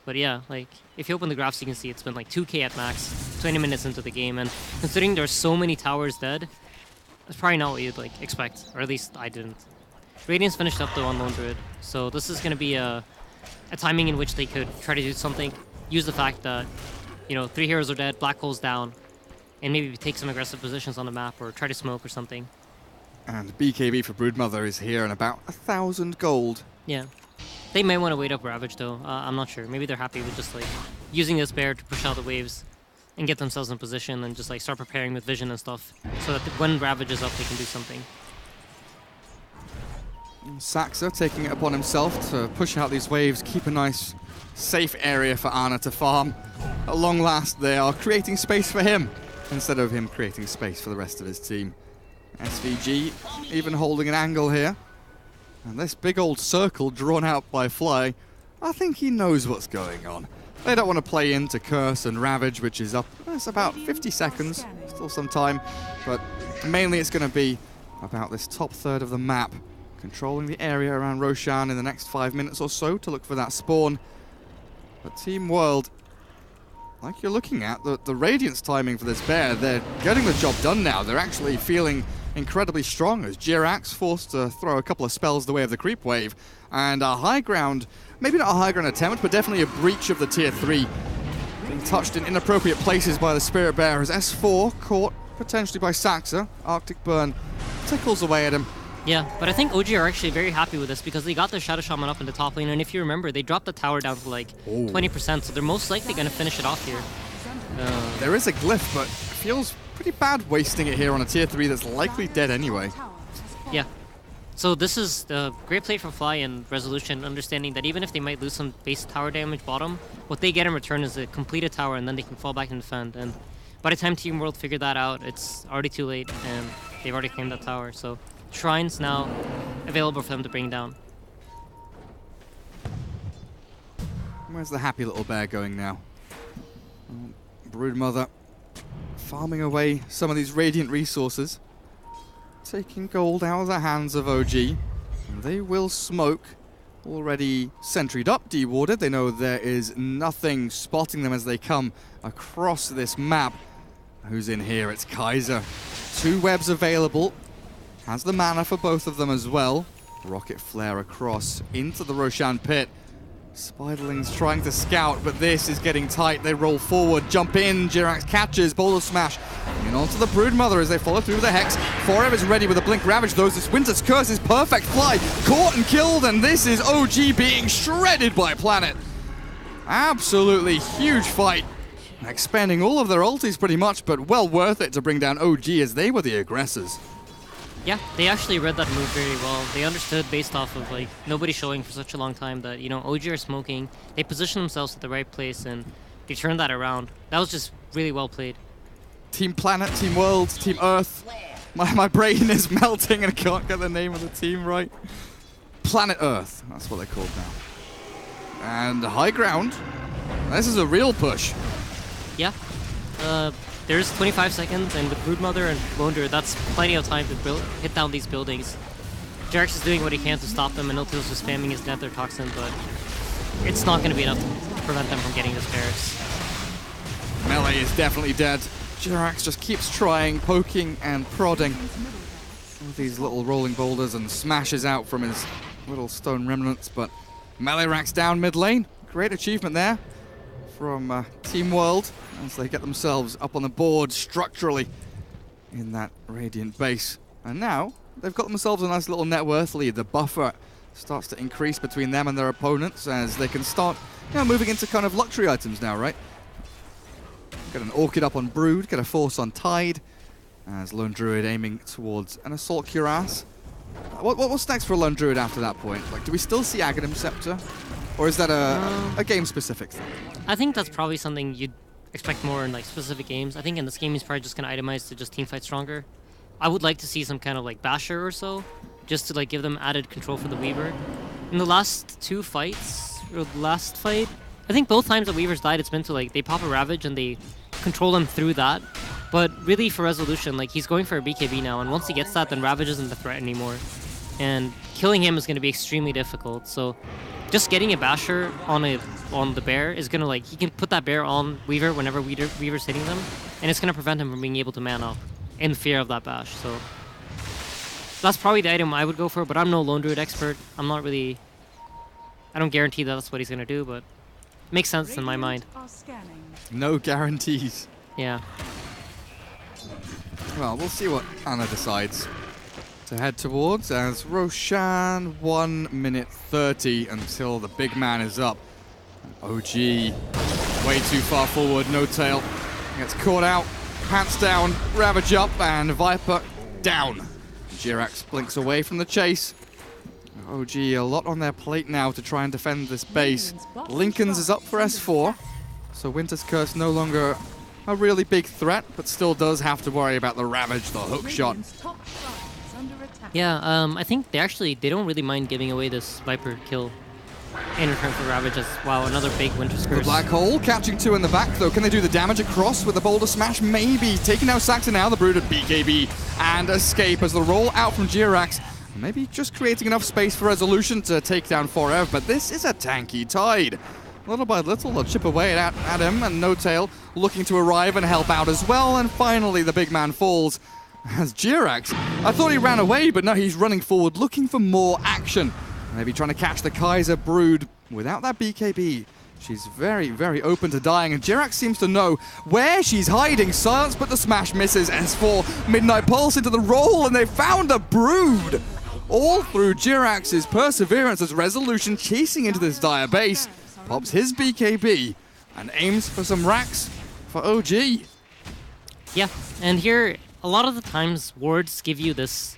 But yeah, like, if you open the graphs, you can see it's been like 2k at max, 20 minutes into the game. And considering there's so many towers dead, that's probably not what you'd like expect, or at least I didn't. Radiance finished up though on Lone Druid, so this is going to be a timing in which they could try to do something, use the fact that, you know, 3 heroes are dead, black hole's down, and maybe take some aggressive positions on the map or try to smoke or something. And BKB for Broodmother is here and about 1,000 gold. Yeah. They may want to wait up Ravage though, I'm not sure. Maybe they're happy with just like using this bear to push out the waves and get themselves in position and just like start preparing with vision and stuff so that when Ravage is up they can do something. Saxa taking it upon himself to push out these waves, keep a nice safe area for Ana to farm. At long last they are creating space for him instead of him creating space for the rest of his team. SVG even holding an angle here. And this big old circle drawn out by Fly, I think he knows what's going on. They don't want to play into Curse and Ravage, which is up. It's about 50 seconds, still some time, but mainly it's going to be about this top third of the map, controlling the area around Roshan in the next 5 minutes or so to look for that spawn. But Team World, like you're looking at, the Radiance timing for this bear, they're getting the job done now. They're actually feeling incredibly strong as Jirax forced to throw a couple of spells the way of the creep wave, and a high ground, maybe not a high ground attempt, but definitely a breach of the tier 3. Being touched in inappropriate places by the Spirit Bear as S4 caught potentially by Saxa. Arctic Burn tickles away at him. Yeah, but I think OG are actually very happy with this because they got their Shadow Shaman up in the top lane, and if you remember, they dropped the tower down to like 20%, so they're most likely going to finish it off here. There is a glyph, but it feels pretty bad wasting it here on a tier 3 that's likely dead anyway. Yeah. So this is a great play from Fly and Resolution, understanding that even if they might lose some base tower damage bottom, what they get in return is a completed tower, and then they can fall back and defend. And by the time Team World figured that out, it's already too late, and they've already claimed that tower. So Shrine's now available for them to bring down. Where's the happy little bear going now? Broodmother farming away some of these Radiant resources, taking gold out of the hands of OG. And they will smoke. Already sentryed up, dewarded. They know there is nothing spotting them as they come across this map. Who's in here? It's Kaiser. 2 webs available. Has the mana for both of them as well. Rocket flare across into the Roshan pit. Spiderlings trying to scout, but this is getting tight. They roll forward, jump in. Jirax catches, boulder smash. And onto the Broodmother as they follow through the Hex. Forever is ready with a Blink Ravage, though. This Winter's Curse is perfect. Fly caught and killed, and this is OG being shredded by Planet. Absolutely huge fight. Expending all of their ultis pretty much, but well worth it to bring down OG as they were the aggressors. Yeah, they actually read that move very well. They understood based off of like nobody showing for such a long time that, you know, OG are smoking. They position themselves at the right place and they turned that around. That was just really well played. Team Planet, Team World, Team Earth. My brain is melting and I can't get the name of the team right. Planet Earth, that's what they're called now. And high ground. This is a real push. Yeah. There's 25 seconds, and with Broodmother and Lone Druid, that's plenty of time to hit down these buildings. Jirax is doing what he can to stop them, and Ultios is spamming his Nether Toxin, but it's not going to be enough to prevent them from getting this barracks. Melee is definitely dead. Jirax just keeps trying, poking and prodding with these little rolling boulders and smashes out from his little stone remnants, but Melee racks down mid lane. Great achievement there from Team World as they get themselves up on the board structurally in that Radiant base. And now they've got themselves a nice little net worth lead. The buffer starts to increase between them and their opponents as they can start, you know, moving into kind of luxury items now, right? Get an Orchid up on Brood, get a Force on Tide, as Lone Druid aiming towards an Assault Cuirass. What's next for Lone Druid after that point? Like, do we still see Aghanim Scepter? Or is that a game-specific thing? I think that's probably something you'd expect more in like specific games. I think in this game he's probably just going to itemize to just teamfight stronger. I would like to see some kind of like Basher or so, just to like give them added control for the Weaver. In the last 2 fights, or the last fight, I think both times that Weaver's died, it's been to like, they pop a Ravage and they control them through that. But really for Resolution, like he's going for a BKB now, and once he gets that, then Ravage isn't a threat anymore. And killing him is going to be extremely difficult, so just getting a Basher on the bear is going to like, he can put that bear on Weaver whenever Weaver's hitting them, and it's going to prevent him from being able to man up in fear of that bash. So that's probably the item I would go for, but I'm no Lone Druid expert. I'm not really, I don't guarantee that that's what he's going to do, but it makes sense in my mind. No guarantees. Yeah. Well, we'll see what Anna decides to head towards as Roshan 1 minute 30 until the big man is up. OG way too far forward, no tail. Gets caught out, pants down, Ravage up, and Viper down. Jirax blinks away from the chase. OG a lot on their plate now to try and defend this base. Lincoln's is up for S4, so Winter's Curse no longer a really big threat, but still does have to worry about the Ravage, the hook shot. Yeah, I think they don't really mind giving away this Viper kill. in return for Ravage as wow, another big Winter's The Curse. Black Hole catching 2 in the back, though. Can they do the damage across with the Boulder Smash? Maybe. Taking out Saxon now, the Brooded BKB and escape as the roll out from Jirax. Maybe just creating enough space for Resolution to take down Forever, but this is a tanky Tide. Little by little, they'll chip away at him, and No Tail looking to arrive and help out as well, and finally the big man falls as Jirax. I thought he ran away, but no, he's running forward looking for more action. Maybe trying to catch the Kaiser Brood without that BKB. She's very, very open to dying, and Jirax seems to know where she's hiding. Silence, but the smash misses. S4, Midnight Pulse into the roll, and they found the Brood! All through Jirax's perseverance as Resolution chasing into this dire base, pops his BKB, and aims for some racks for OG. Yeah, and here, a lot of the times, wards give you this...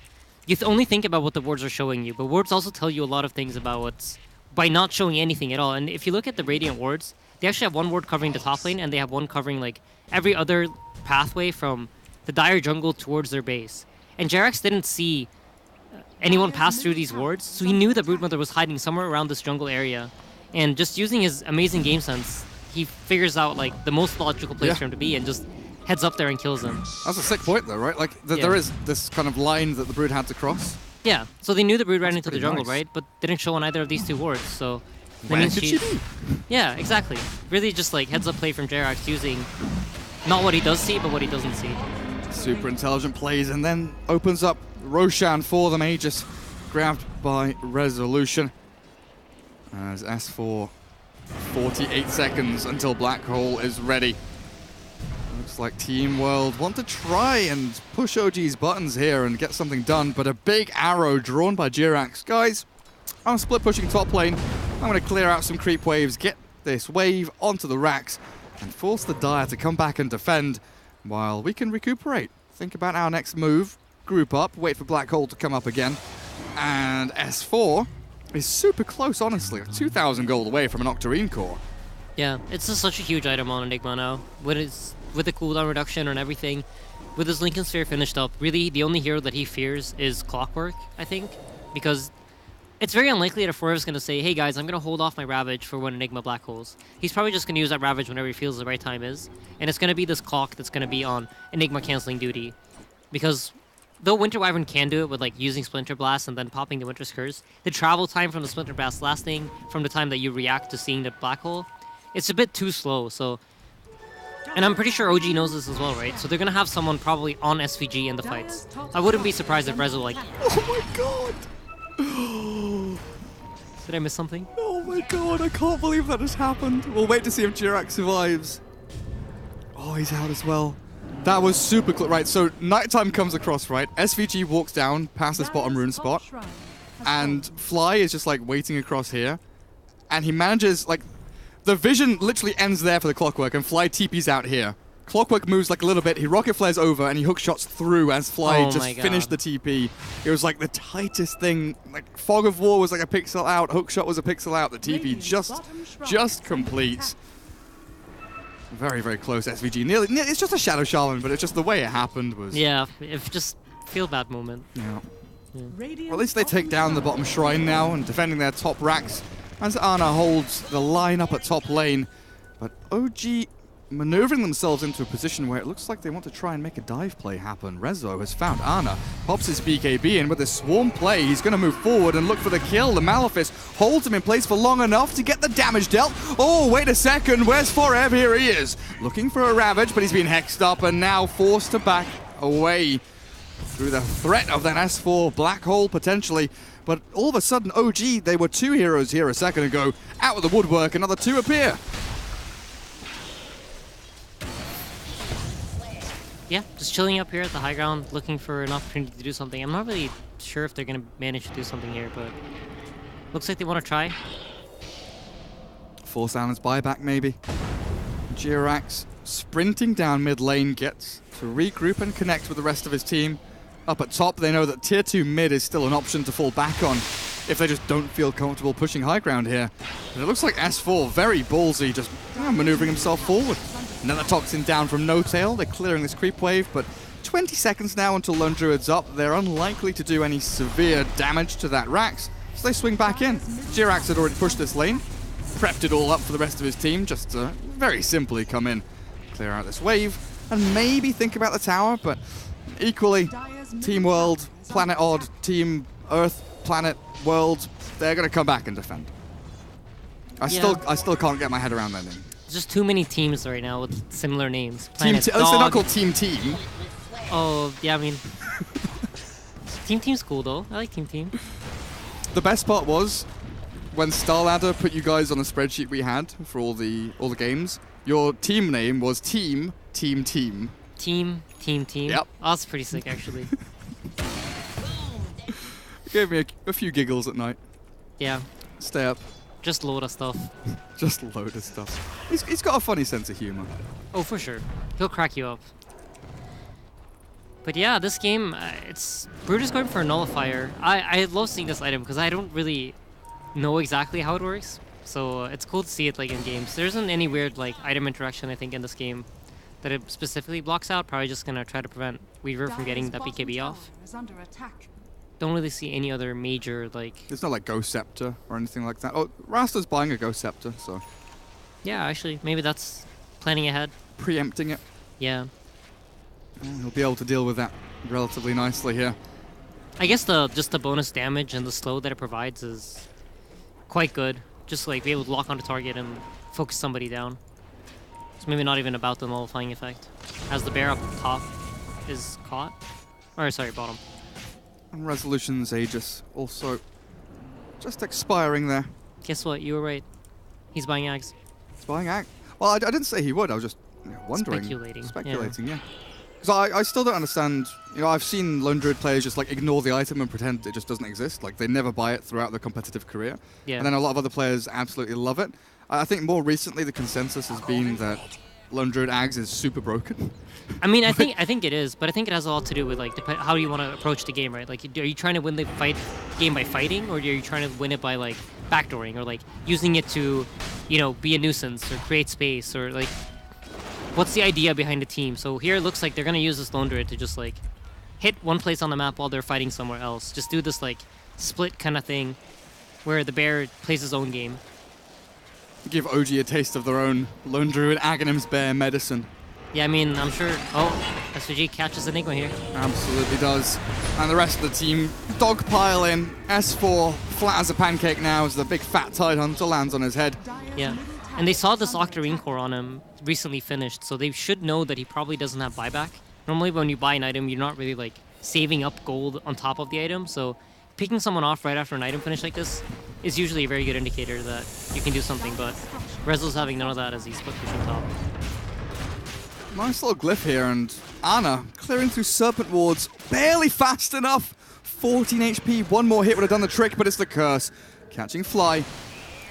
You only think about what the wards are showing you, but wards also tell you a lot of things about what's... by not showing anything at all. And if you look at the Radiant wards, they actually have one ward covering the top lane, and they have one covering like every other pathway from the dire jungle towards their base. And Jirax didn't see anyone pass through these wards, so he knew that Broodmother was hiding somewhere around this jungle area. And just using his amazing game sense, he figures out like the most logical place for him to be and just heads up there and kills him. That's a sick point though, right? Like, there is this kind of line that the Brood had to cross. Yeah, so they knew the Brood ran into the jungle, nice. right? But didn't show on either of these two wards, so... that Where means could she be? Yeah, exactly. Really just like heads up play from Jirax using not what he does see, but what he doesn't see. Super intelligent plays, and then opens up Roshan for the Magus, grabbed by Resolution. As S4, 48 seconds until Black Hole is ready. Looks like Team World want to try and push OG's buttons here and get something done, but a big arrow drawn by Jirax. Guys, I'm split pushing top lane. I'm going to clear out some creep waves, get this wave onto the racks, and force the Dire to come back and defend while we can recuperate. Think about our next move, group up, wait for Black Hole to come up again. And S4 is super close, honestly. 2,000 gold away from an Octarine core. Yeah, it's just such a huge item on Enigma now. With the cooldown reduction and everything, with his Lincoln Sphere finished up, really the only hero that he fears is Clockwork, I think, because it's very unlikely that Forever's going to say, hey guys, I'm going to hold off my Ravage for when Enigma Black Holes. He's probably just going to use that Ravage whenever he feels the right time is, and it's going to be this clock that's going to be on Enigma canceling duty. Because though Winter Wyvern can do it with like using Splinter Blast and then popping the Winter's Curse, the travel time from the Splinter Blast lasting from the time that you react to seeing the Black Hole, it's a bit too slow, so... And I'm pretty sure OG knows this as well, right? So they're going to have someone probably on SVG in the fights. I wouldn't be surprised if Rezo like... Oh my god! Did I miss something? Oh my god, I can't believe that has happened. We'll wait to see if Jirax survives. Oh, he's out as well. That was super close. Right, so nighttime comes across, right? SVG walks down past this bottom rune spot, and Fly is just like waiting across here, and he manages, like, the vision literally ends there for the Clockwork, and Fly TP's out here. Clockwork moves like a little bit, he rocket flares over, and he hook shots through as Fly just finished the TP. It was like the tightest thing. Like, Fog of War was like a pixel out, hook shot was a pixel out, the TP just completes. Very, very close, SVG. Nearly, it's just a Shadow Shaman, but it's just the way it happened was... Yeah, it just feel bad moment. Yeah. Well, at least they take down the bottom shrine now and defending their top racks as Ana holds the line up at top lane. But OG maneuvering themselves into a position where it looks like they want to try and make a dive play happen. Rezo has found Ana, pops his BKB in with a swarm play. He's going to move forward and look for the kill. The Malefice holds him in place for long enough to get the damage dealt. Oh, wait a second. Where's Forever? Here he is. Looking for a Ravage, but he's been hexed up and now forced to back away through the threat of that S4 Black Hole potentially. But all of a sudden, OG, they were two heroes here a second ago. Out of the woodwork, another two appear. Yeah, just chilling up here at the high ground, looking for an opportunity to do something. I'm not really sure if they're going to manage to do something here, but looks like they want to try. Force Alan's buyback, maybe. Jirax sprinting down mid lane, gets to regroup and connect with the rest of his team. Up at top, they know that tier 2 mid is still an option to fall back on if they just don't feel comfortable pushing high ground here. But it looks like S4, very ballsy, just maneuvering himself forward. Another Toxin down from No Tail. They're clearing this creep wave, but 20 seconds now until Lone Druid's up. They're unlikely to do any severe damage to that Rax. So they swing back in. Jirax had already pushed this lane, prepped it all up for the rest of his team, just to very simply come in, clear out this wave, and maybe think about the tower, but equally, Team World, Planet Odd, Team Earth, Planet World, they're going to come back and defend. I still can't get my head around that name. There's just too many teams right now with similar names. Team Planet At least they're not Dog. called Team Team. Oh, yeah, I mean... Team's cool, though. I like Team. The best part was when Starladder put you guys on a spreadsheet we had for all the games. Your team name was Team. Team. Yep. Oh, that's pretty sick, actually. Gave me a few giggles at night. Yeah. Stay up. Just load of stuff. Just a load of stuff. He's got a funny sense of humor. Oh, for sure. He'll crack you up. But yeah, this game, it's Brutus going for a nullifier. I love seeing this item because I don't really know exactly how it works. So it's cool to see it like in games. There isn't any weird like item interaction I think in this game that it specifically blocks out. Probably just gonna try to prevent Weaver from getting that BKB off. Don't really see any other major like. It's not like Ghost Scepter or anything like that. Oh, Rasta's buying a Ghost Scepter, so. Yeah, actually, maybe that's planning ahead. Preempting it. Yeah. He'll be able to deal with that relatively nicely here. I guess just the bonus damage and the slow that it provides is quite good. Just like be able to lock onto target and focus somebody down. It's maybe not even about the nullifying effect, as the bear up top is caught. Or sorry, bottom. And Resolution's Aegis also just expiring there. Guess what? You were right. He's buying Ags. He's buying Ag. Well, I didn't say he would. I was just wondering. Speculating. Yeah. Because I still don't understand. I've seen Lone Druid players just like ignore the item and pretend it just doesn't exist. Like they never buy it throughout their competitive career. Yeah. And then a lot of other players absolutely love it. I think more recently the consensus has been that Lone Druid Ags is super broken. I mean, I think it is, but I think it has a lot to do with like how do you want to approach the game, right? Like, are you trying to win the game by fighting, or are you trying to win it by like backdooring, or like using it to, be a nuisance or create space, or like, what's the idea behind the team? So here it looks like they're gonna use this Lone Druid to just like hit one place on the map while they're fighting somewhere else. Just do this like split kind of thing, where the bear plays his own game. Give OG a taste of their own Lone Druid Aghanim's Bear medicine. Yeah, I mean, I'm sure. Oh, SVG catches Enigma here. Absolutely does. And the rest of the team dogpile in. S4 flat as a pancake now as the big fat Tide Hunter lands on his head. Yeah. And they saw this Octarine core on him recently finished, so they should know that he probably doesn't have buyback. Normally when you buy an item, you're not really like saving up gold on top of the item, so picking someone off right after an item finish like this is usually a very good indicator that you can do something, but Rezel's having none of that as he's split pushing top. Nice little glyph here, and Ana clearing through Serpent Wards, barely fast enough. 14 HP, one more hit would have done the trick, but it's the curse. Catching Fly.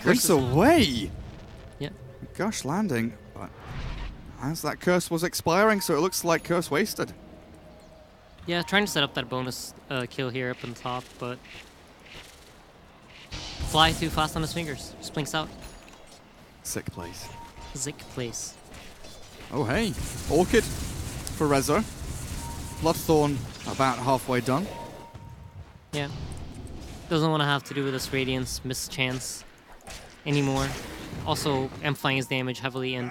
Curse away. Yeah. Gush landing, but as that curse was expiring, so it looks like curse wasted. Yeah, trying to set up that bonus kill here up on top, but Fly too fast on his fingers. Just blinks out. Sick place. Zick place. Oh hey, Orchid for Rezo. Bloodthorn about halfway done. Yeah. Doesn't want to have to do with this Radiance mischance anymore. Also amplifying his damage heavily, and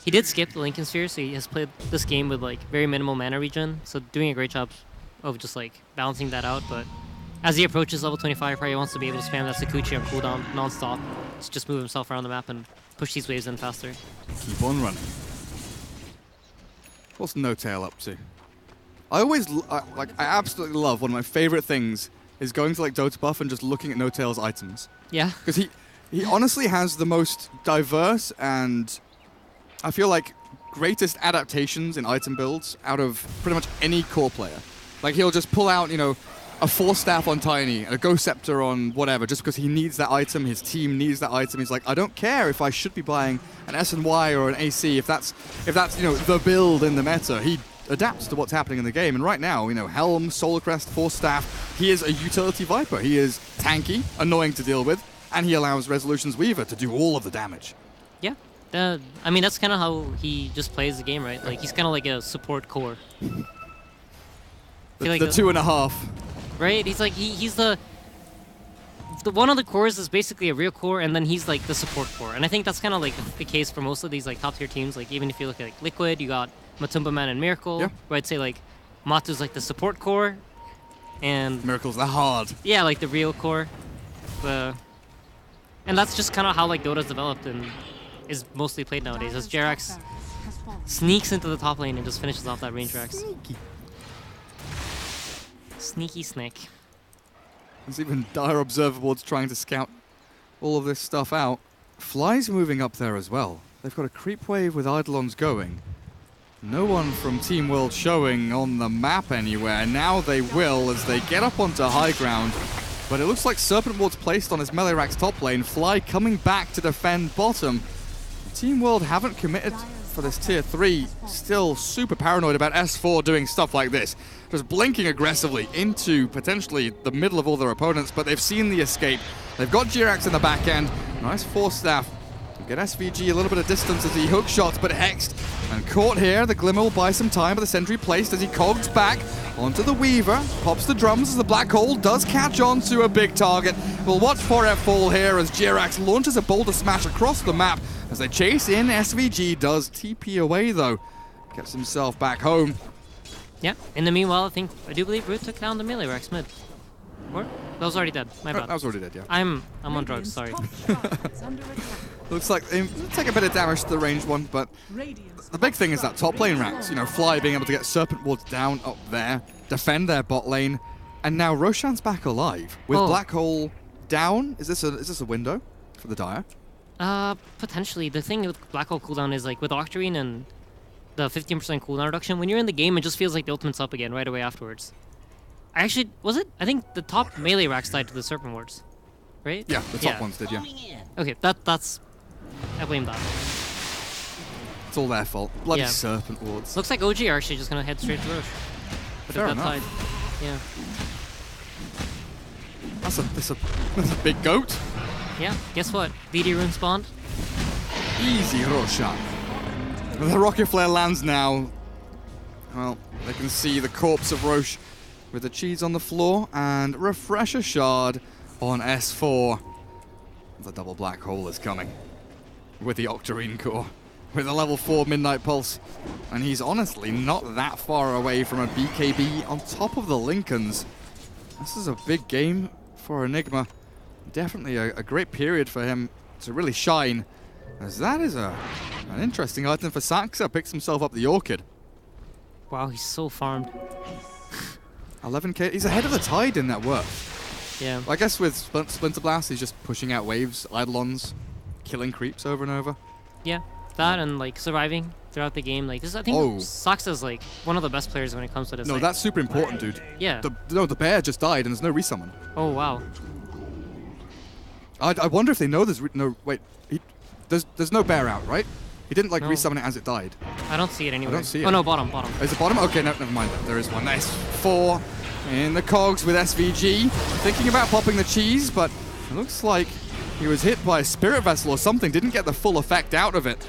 he did skip the Lincoln Sphere, so he has played this game with like very minimal mana regen, so doing a great job of just like balancing that out, but as he approaches level 25, probably wants to be able to spam that Sakuchi on cooldown non-stop. Just move himself around the map and push these waves in faster. Keep on running. What's No Tail up to? I absolutely love, one of my favorite things is going to like Dota Buff and just looking at No Tail's items. Yeah. Because he honestly has the most diverse and I feel like greatest adaptations in item builds out of pretty much any core player. Like he'll just pull out, a 4-staff on Tiny and a Ghost Scepter on whatever, just because he needs that item, his team needs that item. He's like, I don't care if I should be buying an S&Y or an AC, if that's the build in the meta. He adapts to what's happening in the game, and right now, Helm, Solar Crest, 4-staff, he is a utility Viper. He is tanky, annoying to deal with, and he allows Resolution's Weaver to do all of the damage. Yeah. I mean, that's kind of how he just plays the game, right? Like, he's kind of like a support core. The 2.5. Right? He's like, he's the one of the cores is basically a real core, and then he's like the support core. And I think that's kind of like the case for most of these like top tier teams. Like even if you look at like Liquid, you got Matumba Man and Miracle. Yeah. Where I'd say like Matu's like the support core, and Miracles are hard. yeah, like the real core. And that's just kind of how like Dota's developed and is mostly played nowadays. As Jerax sneaks into the top lane and just finishes off that range Rex. Sneaky snake. There's even dire observer boards trying to scout all of this stuff out. Fly's moving up there as well. They've got a creep wave with Eidolons going. No one from Team World showing on the map anywhere. Now they will as they get up onto high ground. But it looks like Serpent Ward's placed on his melee rack's top lane. Fly coming back to defend bottom. Team World haven't committed for this tier 3. Still super paranoid about S4 doing stuff like this. Just blinking aggressively into potentially the middle of all their opponents, but they've seen the escape. They've got Jirax in the back end. Nice force staff. Get SVG a little bit of distance as he hook shots, but hexed and caught here. The Glimmer will buy some time, but the sentry placed as he cogs back onto the Weaver. Pops the drums as the Black Hole does catch on to a big target. We'll watch 4F fall here as Jirax launches a boulder smash across the map as they chase in. SVG does TP away though. Gets himself back home. Yeah. In the meanwhile, I do believe Root took down the melee Rex mid. Or that was already dead. My bad. That was already dead, yeah. I'm on drugs. Sorry. Looks like they take a bit of damage to the ranged one, but the big thing is that top lane racks. You know, Fly being able to get Serpent Wards down up there, defend their bot lane, and now Roshan's back alive with Black Hole down. Is this a window for the Dire? Potentially. The thing with Black Hole cooldown is like with Octarine and the 15% cooldown reduction, when you're in the game, it just feels like the ultimate's up again right away afterwards. I think the top melee racks died to the Serpent Wards, right? Yeah, the top ones did, yeah. Okay, that's... I blame that. It's all their fault. Bloody Yeah. Serpent Wards. Looks like OG are actually just gonna head straight to Roche. But Fair if that enough. died, yeah. That's a big goat. Yeah, guess what? DD rune spawned. Easy Roshan. The rocket flare lands now. Well, they can see the corpse of Roche with the cheese on the floor and refresher shard on S4. The double Black Hole is coming with the Octarine core, with a level 4 Midnight Pulse, and he's honestly not that far away from a BKB on top of the Lincolns. This is a big game for Enigma. Definitely a great period for him to really shine, as that is an interesting item for Saxa. Picks himself up the Orchid. Wow, he's so farmed. 11k. He's ahead of the tide in that work. Yeah. I guess with Splinter Blast, he's just pushing out waves, Eidolons, killing creeps over and over. Yeah, that and like surviving throughout the game. Like this, I think Saxa's like one of the best players when it comes to this. No, like, that's super important, dude. Yeah. The bear just died and there's no resummon. Oh wow. I wonder if they know there's no. Wait, there's no bear out, right? He didn't like resummon it as it died. I don't see it anywhere. I don't see it. Oh no, bottom. Is it bottom? Okay, no, never mind. There is one. Nice. 4 in the cogs with SVG. Thinking about popping the cheese, but it looks like he was hit by a Spirit Vessel or something. Didn't get the full effect out of it.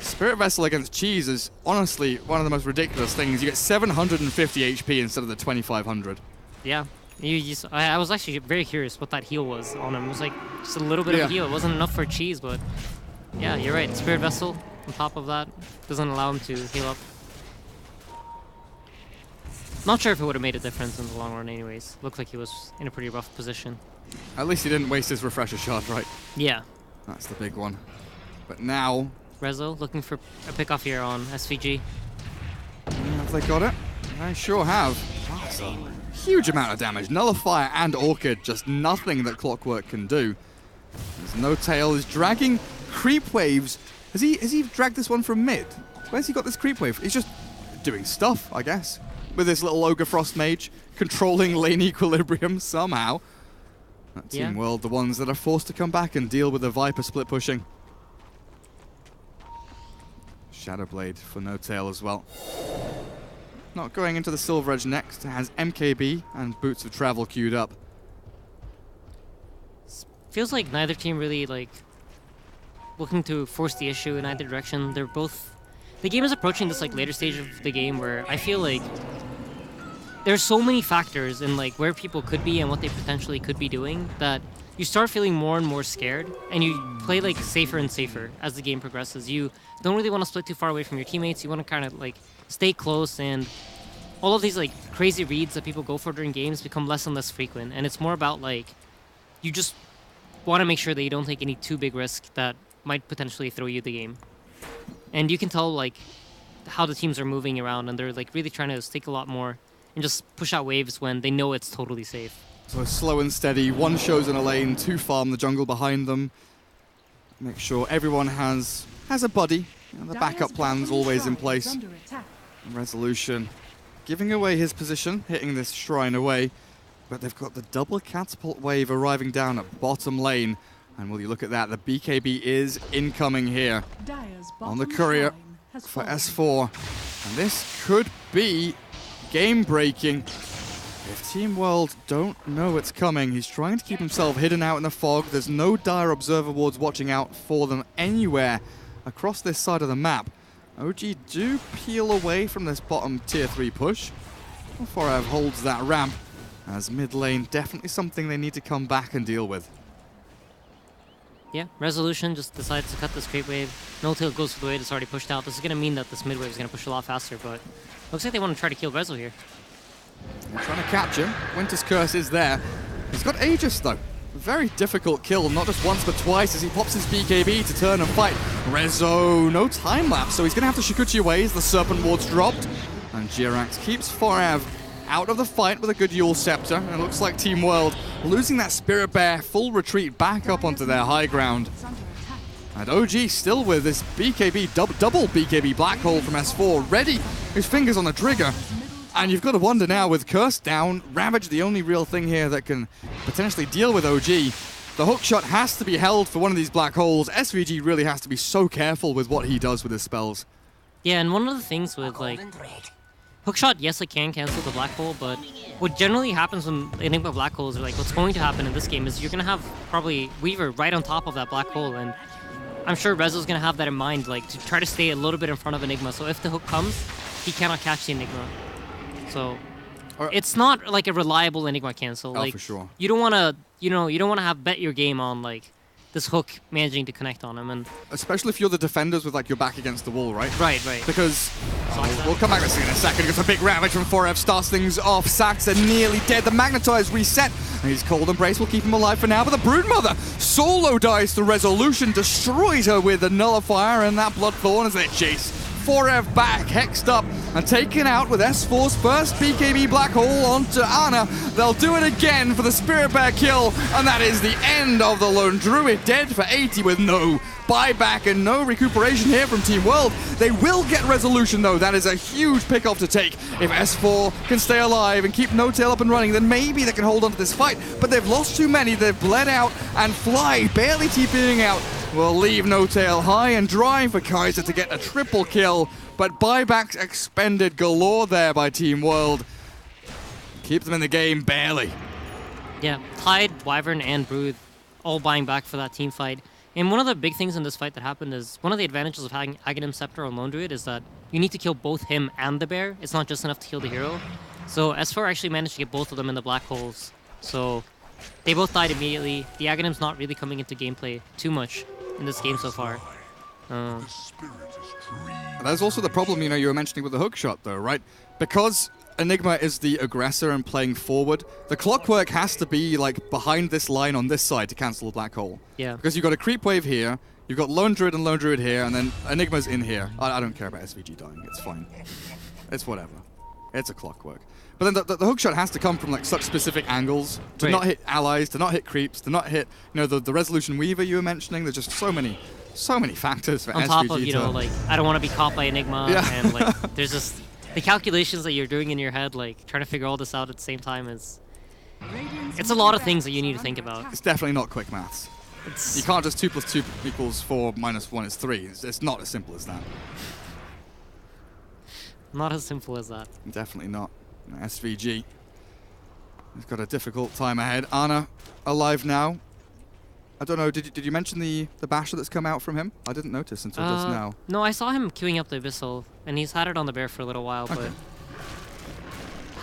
Spirit Vessel against cheese is honestly one of the most ridiculous things. You get 750 HP instead of the 2500. Yeah. I was actually very curious what that heal was on him. It was like just a little bit of a heal. It wasn't enough for cheese, but yeah, you're right. Spirit Vessel on top of that doesn't allow him to heal up. Not sure if it would have made a difference in the long run anyways. Looked like he was in a pretty rough position. At least he didn't waste his refresher shard, right? Yeah. That's the big one. But now... Rezo looking for a pickoff here on SVG. Have they got it? They sure have. That's a huge amount of damage. Nullifier and Orchid, just nothing that Clockwork can do. There's no tail. He's dragging creep waves. Has he dragged this one from mid? Where's he got this creep wave? He's just doing stuff, I guess. With this little Ogre Frost Mage, controlling lane equilibrium somehow. That Team World, the ones that are forced to come back and deal with the Viper split pushing. Shadowblade for no tail as well. Not going into the Silver Edge next. It has MKB and Boots of Travel queued up. Feels like neither team really like looking to force the issue in either direction. They're both... The game is approaching this like later stage of the game where I feel like there's so many factors in like where people could be and what they potentially could be doing that you start feeling more and more scared, and you play like safer and safer as the game progresses. You don't really want to split too far away from your teammates. You want to kind of like stay close, and all of these like crazy reads that people go for during games become less and less frequent. And it's more about like you just want to make sure that you don't take any too big risk that might potentially throw you the game. And you can tell like how the teams are moving around, and they're like really trying to stake a lot more and just push out waves when they know it's totally safe. So slow and steady, one shows in a lane, two farm the jungle behind them. Make sure everyone has a buddy. And the backup plan's always in place. Resolution giving away his position, hitting this shrine away. But they've got the double catapult wave arriving down at bottom lane. And will you look at that, the BKB is incoming here on the courier for S4. And this could be game-breaking. If Team World don't know it's coming, he's trying to keep himself hidden out in the fog. There's no dire observer wards watching out for them anywhere across this side of the map. OG do peel away from this bottom tier 3 push. Forev holds that ramp, as mid lane definitely something they need to come back and deal with. Yeah, Resolution just decides to cut this creep wave. Noltail goes for the wave, it's already pushed out. This is going to mean that this mid wave is going to push a lot faster, but looks like they want to try to kill Rezo here. They're trying to catch him. Winter's Curse is there. He's got Aegis though. Very difficult kill, not just once but twice as he pops his BKB to turn and fight. Rezo, no time lapse, so he's going to have to Shikuchi away as the Serpent Ward's dropped. And Jirax keeps Forev out of the fight with a good Yule Scepter. And it looks like Team World losing that Spirit Bear, full retreat back up onto their high ground. And OG still with this BKB, double BKB Black Hole from S4, ready, his fingers on the trigger. And you've got to wonder now, with Curse down, Ravage the only real thing here that can potentially deal with OG. The hookshot has to be held for one of these black holes. SVG really has to be so careful with what he does with his spells. Yeah, and one of the things with like hookshot, yes, it can cancel the black hole, but what generally happens when Enigma black holes, or like what's going to happen in this game, is you're going to have probably Weaver right on top of that black hole, and I'm sure Rezo's going to have that in mind, like to try to stay a little bit in front of Enigma, so if the hook comes, he cannot catch the Enigma. So it's not like a reliable Enigma cancel. Like, for sure. You don't want to, you don't want to have bet your game on like this hook managing to connect on him, and especially if you're the defenders with like your back against the wall, right? Right. Because we'll come back to this in a second. Because a big Ravage from Forev starts things off. Sacks are nearly dead. The Magnetize reset. And his Cold Embrace will keep him alive for now. But the Broodmother solo dies to Resolution, destroys her with the Nullifier, and that Bloodthorn as they chase Forev back, hexed up, and taken out with S4's first BKB Black Hole onto Ana. They'll do it again for the Spirit Bear kill, and that is the end of the Lone Druid, dead for 80 with no buyback and no recuperation here from Team World. They will get Resolution though. That is a huge pickoff to take. If S4 can stay alive and keep No-Tail up and running, then maybe they can hold on to this fight, but they've lost too many. They've bled out, and Fly barely TPing out will leave No-Tail high and dry for Kaiser to get a triple kill, but buybacks expended galore there by Team World. Keep them in the game barely. Yeah, Tide, Wyvern, and Brood all buying back for that team fight. And one of the big things in this fight that happened is, one of the advantages of having Aghanim Scepter on Lone Druid is that you need to kill both him and the bear. It's not just enough to kill the hero. So S4 actually managed to get both of them in the black holes. So they both died immediately. The Aghanim's not really coming into gameplay too much in this game so far. That's also the problem, you were mentioning with the hookshot though, right? Because Enigma is the aggressor and playing forward, the clockwork has to be like behind this line on this side to cancel the black hole. Yeah. Because you've got a creep wave here, you've got Lone Druid and Lone Druid here, and then Enigma's in here. I don't care about SVG dying, it's fine. It's whatever. It's a clockwork. But then the hookshot has to come from like such specific angles to not hit allies, to not hit creeps, to not hit the Resolution Weaver you were mentioning. There's just so many factors for SVG. On top of like I don't want to be caught by Enigma, and like there's just the calculations that you're doing in your head, like trying to figure all this out at the same time it's a lot of things that you need to think about. It's definitely not quick maths. You can't just 2 + 2 = 4 - 1 is 3. It's not as simple as that. Not as simple as that. Definitely not. SVG. He's got a difficult time ahead. Ana alive now. I don't know, did you mention the basher that's come out from him? I didn't notice until just now. No, I saw him queuing up the Abyssal, and he's had it on the bear for a little while, but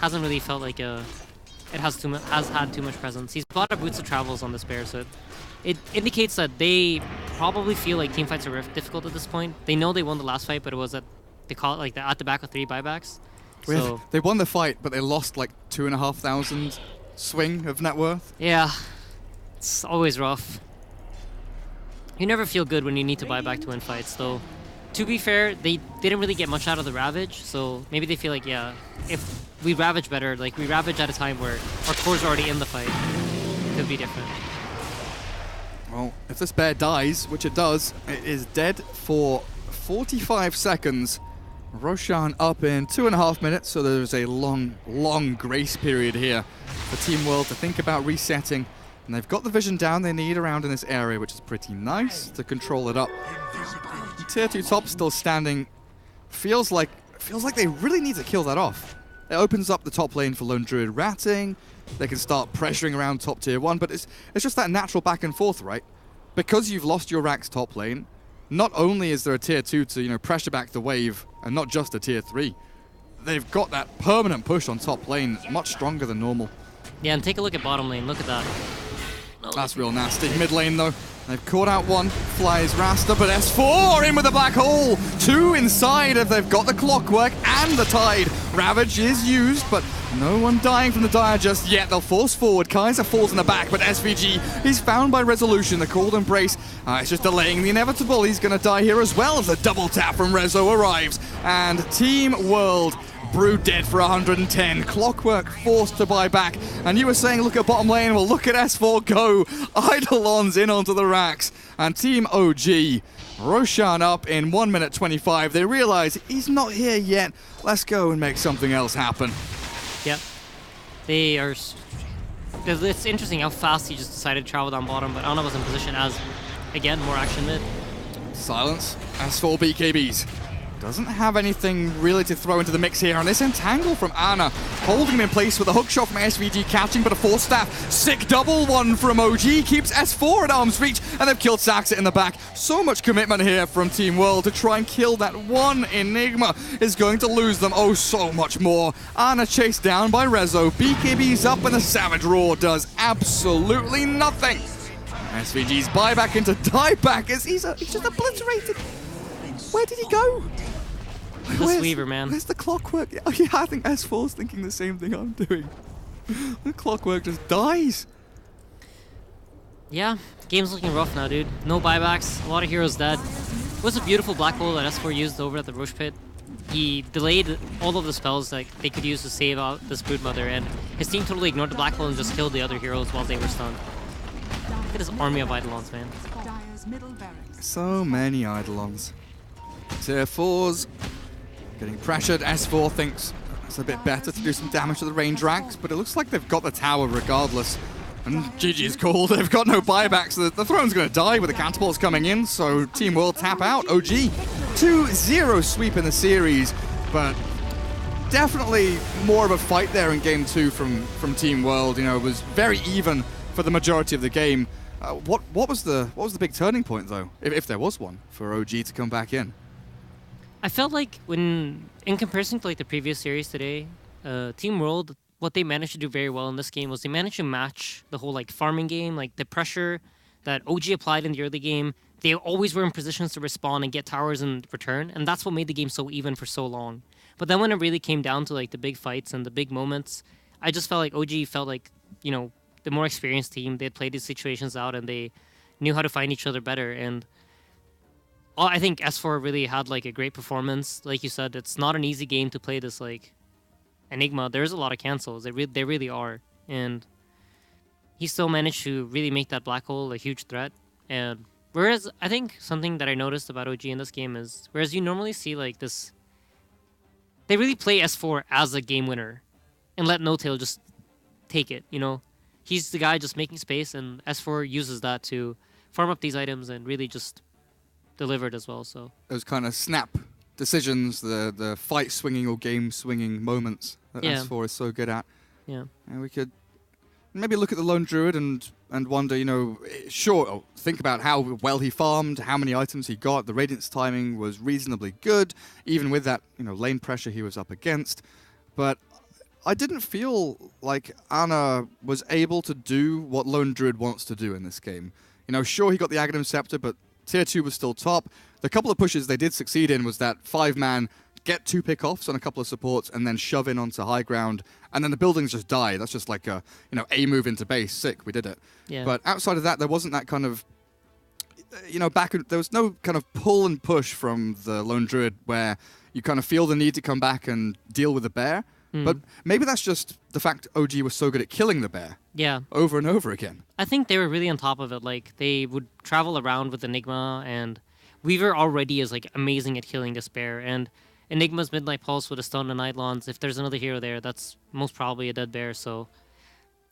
hasn't really felt like it has had too much presence. He's bought a Boots of Travels on this pair, so it indicates that they probably feel like team fights are difficult at this point. They know they won the last fight, but it was at they call it like the at the back with 3 buybacks. So They won the fight, but they lost like 2,500 swing of net worth. yeah, it's always rough. You never feel good when you need to buy back to win fights, though. To be fair, they didn't really get much out of the Ravage, so maybe they feel like, yeah, if we Ravage better, like we Ravage at a time where our core's already in the fight, it could be different. Well, if this bear dies, which it does, it is dead for 45 seconds. Roshan up in 2.5 minutes, so there's a long, long grace period here for Team World to think about resetting. And they've got the vision down they need around in this area, which is pretty nice to control it up. Tier 2 top still standing. Feels like they really need to kill that off. It opens up the top lane for Lone Druid ratting. They can start pressuring around top tier 1, but it's just that natural back and forth, right? Because you've lost your Rax top lane, not only is there a tier 2 to pressure back the wave, and not just a tier 3, they've got that permanent push on top lane, much stronger than normal. Yeah, and take a look at bottom lane. Look at that. That's real nasty. Mid lane, though, they've caught out one. Flies Rasta, but S4 in with the black hole. 2 inside if they've got the clockwork and the tide. Ravage is used, but no one dying from the Dire just yet. They'll force forward. Kaiser falls in the back, but SVG, he's found by Resolution. The cold embrace, it's just delaying the inevitable. He's going to die here as well as a double tap from Rezo arrives. And Team World, Brood dead for 110. Clockwork forced to buy back. And you were saying, look at bottom lane. Well, look at S4 go. Eidolon's in onto the racks. And Team OG, Roshan up in 1 minute 25. They realize he's not here yet. Let's go and make something else happen. Yep. They are... It's interesting how fast he just decided to travel down bottom, but Ana was in position as, again, more action mid. Silence. S4 BKBs. Doesn't have anything really to throw into the mix here. And this entangle from Ana, holding him in place with a hook shot from SVG catching, but a force staff. Sick double one from OG, keeps S4 at arm's reach, and they've killed Saxit in the back. So much commitment here from Team World to try and kill that one. Enigma is going to lose them so much more. Ana chased down by Rezo. BKB's up, and the Savage Roar does absolutely nothing. SVG's buyback into dieback as he's just obliterated. Where did he go? This Weaver, man. Where's the clockwork? Oh, yeah, I think S4's thinking the same thing I'm doing. The clockwork just dies. Yeah, game's looking rough now, dude. No buybacks, a lot of heroes dead. It was a beautiful black hole that S4 used over at the Roche pit. He delayed all of the spells that they could use to save out this Broodmother, and his team totally ignored the black hole and just killed the other heroes while they were stunned. Look at this army of Eidolons, man. Dire's middle barracks. So many Eidolons. Tier 4s getting pressured. S4 thinks it's a bit better to do some damage to the range ranks, but it looks like they've got the tower regardless. And GG's called. They've got no buybacks. So the throne's going to die with the catapults coming in, so Team World tap out. OG 2-0 sweep in the series, but definitely more of a fight there in Game 2 from Team World. It was very even for the majority of the game. What was the big turning point, though, if there was one, for OG to come back in? I felt like in comparison to like the previous series today, Team World, what they managed to do very well in this game was they managed to match the whole like farming game, like the pressure that OG applied in the early game. They always were in positions to respawn and get towers in return, and that's what made the game so even for so long. But then when it really came down to like the big fights and the big moments, I just felt like OG felt like, the more experienced team. They had played these situations out and they knew how to find each other better. And I think S4 really had like a great performance. Like you said, it's not an easy game to play this like Enigma. There's a lot of cancels. They really are. And he still managed to really make that black hole a huge threat. And whereas I think something that I noticed about OG in this game is, whereas you normally see like this, they really play S4 as a game winner and let No-Tail just take it, He's the guy just making space, and S4 uses that to farm up these items and really just deliver it as well. So those kind of snap decisions, the fight swinging or game swinging moments that S4 is so good at. Yeah. And we could maybe look at the Lone Druid and wonder, think about how well he farmed, how many items he got. The Radiance timing was reasonably good, even with that, lane pressure he was up against. But I didn't feel like Anna was able to do what Lone Druid wants to do in this game. You know, sure, he got the Aghanim Scepter, but Tier 2 was still top. The couple of pushes they did succeed in was that 5-man, get 2 pick-offs on a couple of supports, and then shove in onto high ground, and then the buildings just die. That's just like a, A move into base. Sick, we did it. Yeah. But outside of that, there wasn't that kind of, there was no kind of pull and push from the Lone Druid where you kind of feel the need to come back and deal with the bear. But maybe that's just the fact OG was so good at killing the bear. Yeah. Over and over again. I think they were really on top of it. Like, they would travel around with Enigma, and Weaver already is, like, amazing at killing this bear. And Enigma's Midnight Pulse with a stun and Eidolons. If there's another hero there, that's most probably a dead bear. So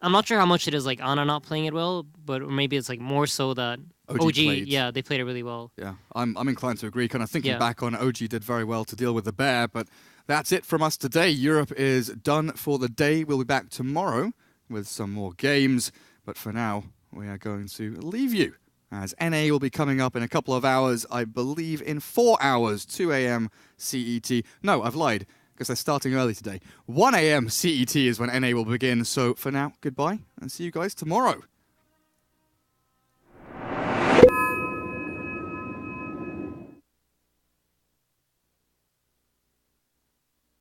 I'm not sure how much it is, like, Ana not playing it well, but maybe it's, like, more so that OG yeah, they played it really well. Yeah, I'm inclined to agree. Kind of thinking back on OG did very well to deal with the bear, but that's it from us today. Europe is done for the day. We'll be back tomorrow with some more games, but for now, we are going to leave you as NA will be coming up in a couple of hours, I believe in 4 hours, 2 a.m. CET. No, I've lied, because they're starting early today. 1 a.m. CET is when NA will begin, so for now, goodbye, and see you guys tomorrow.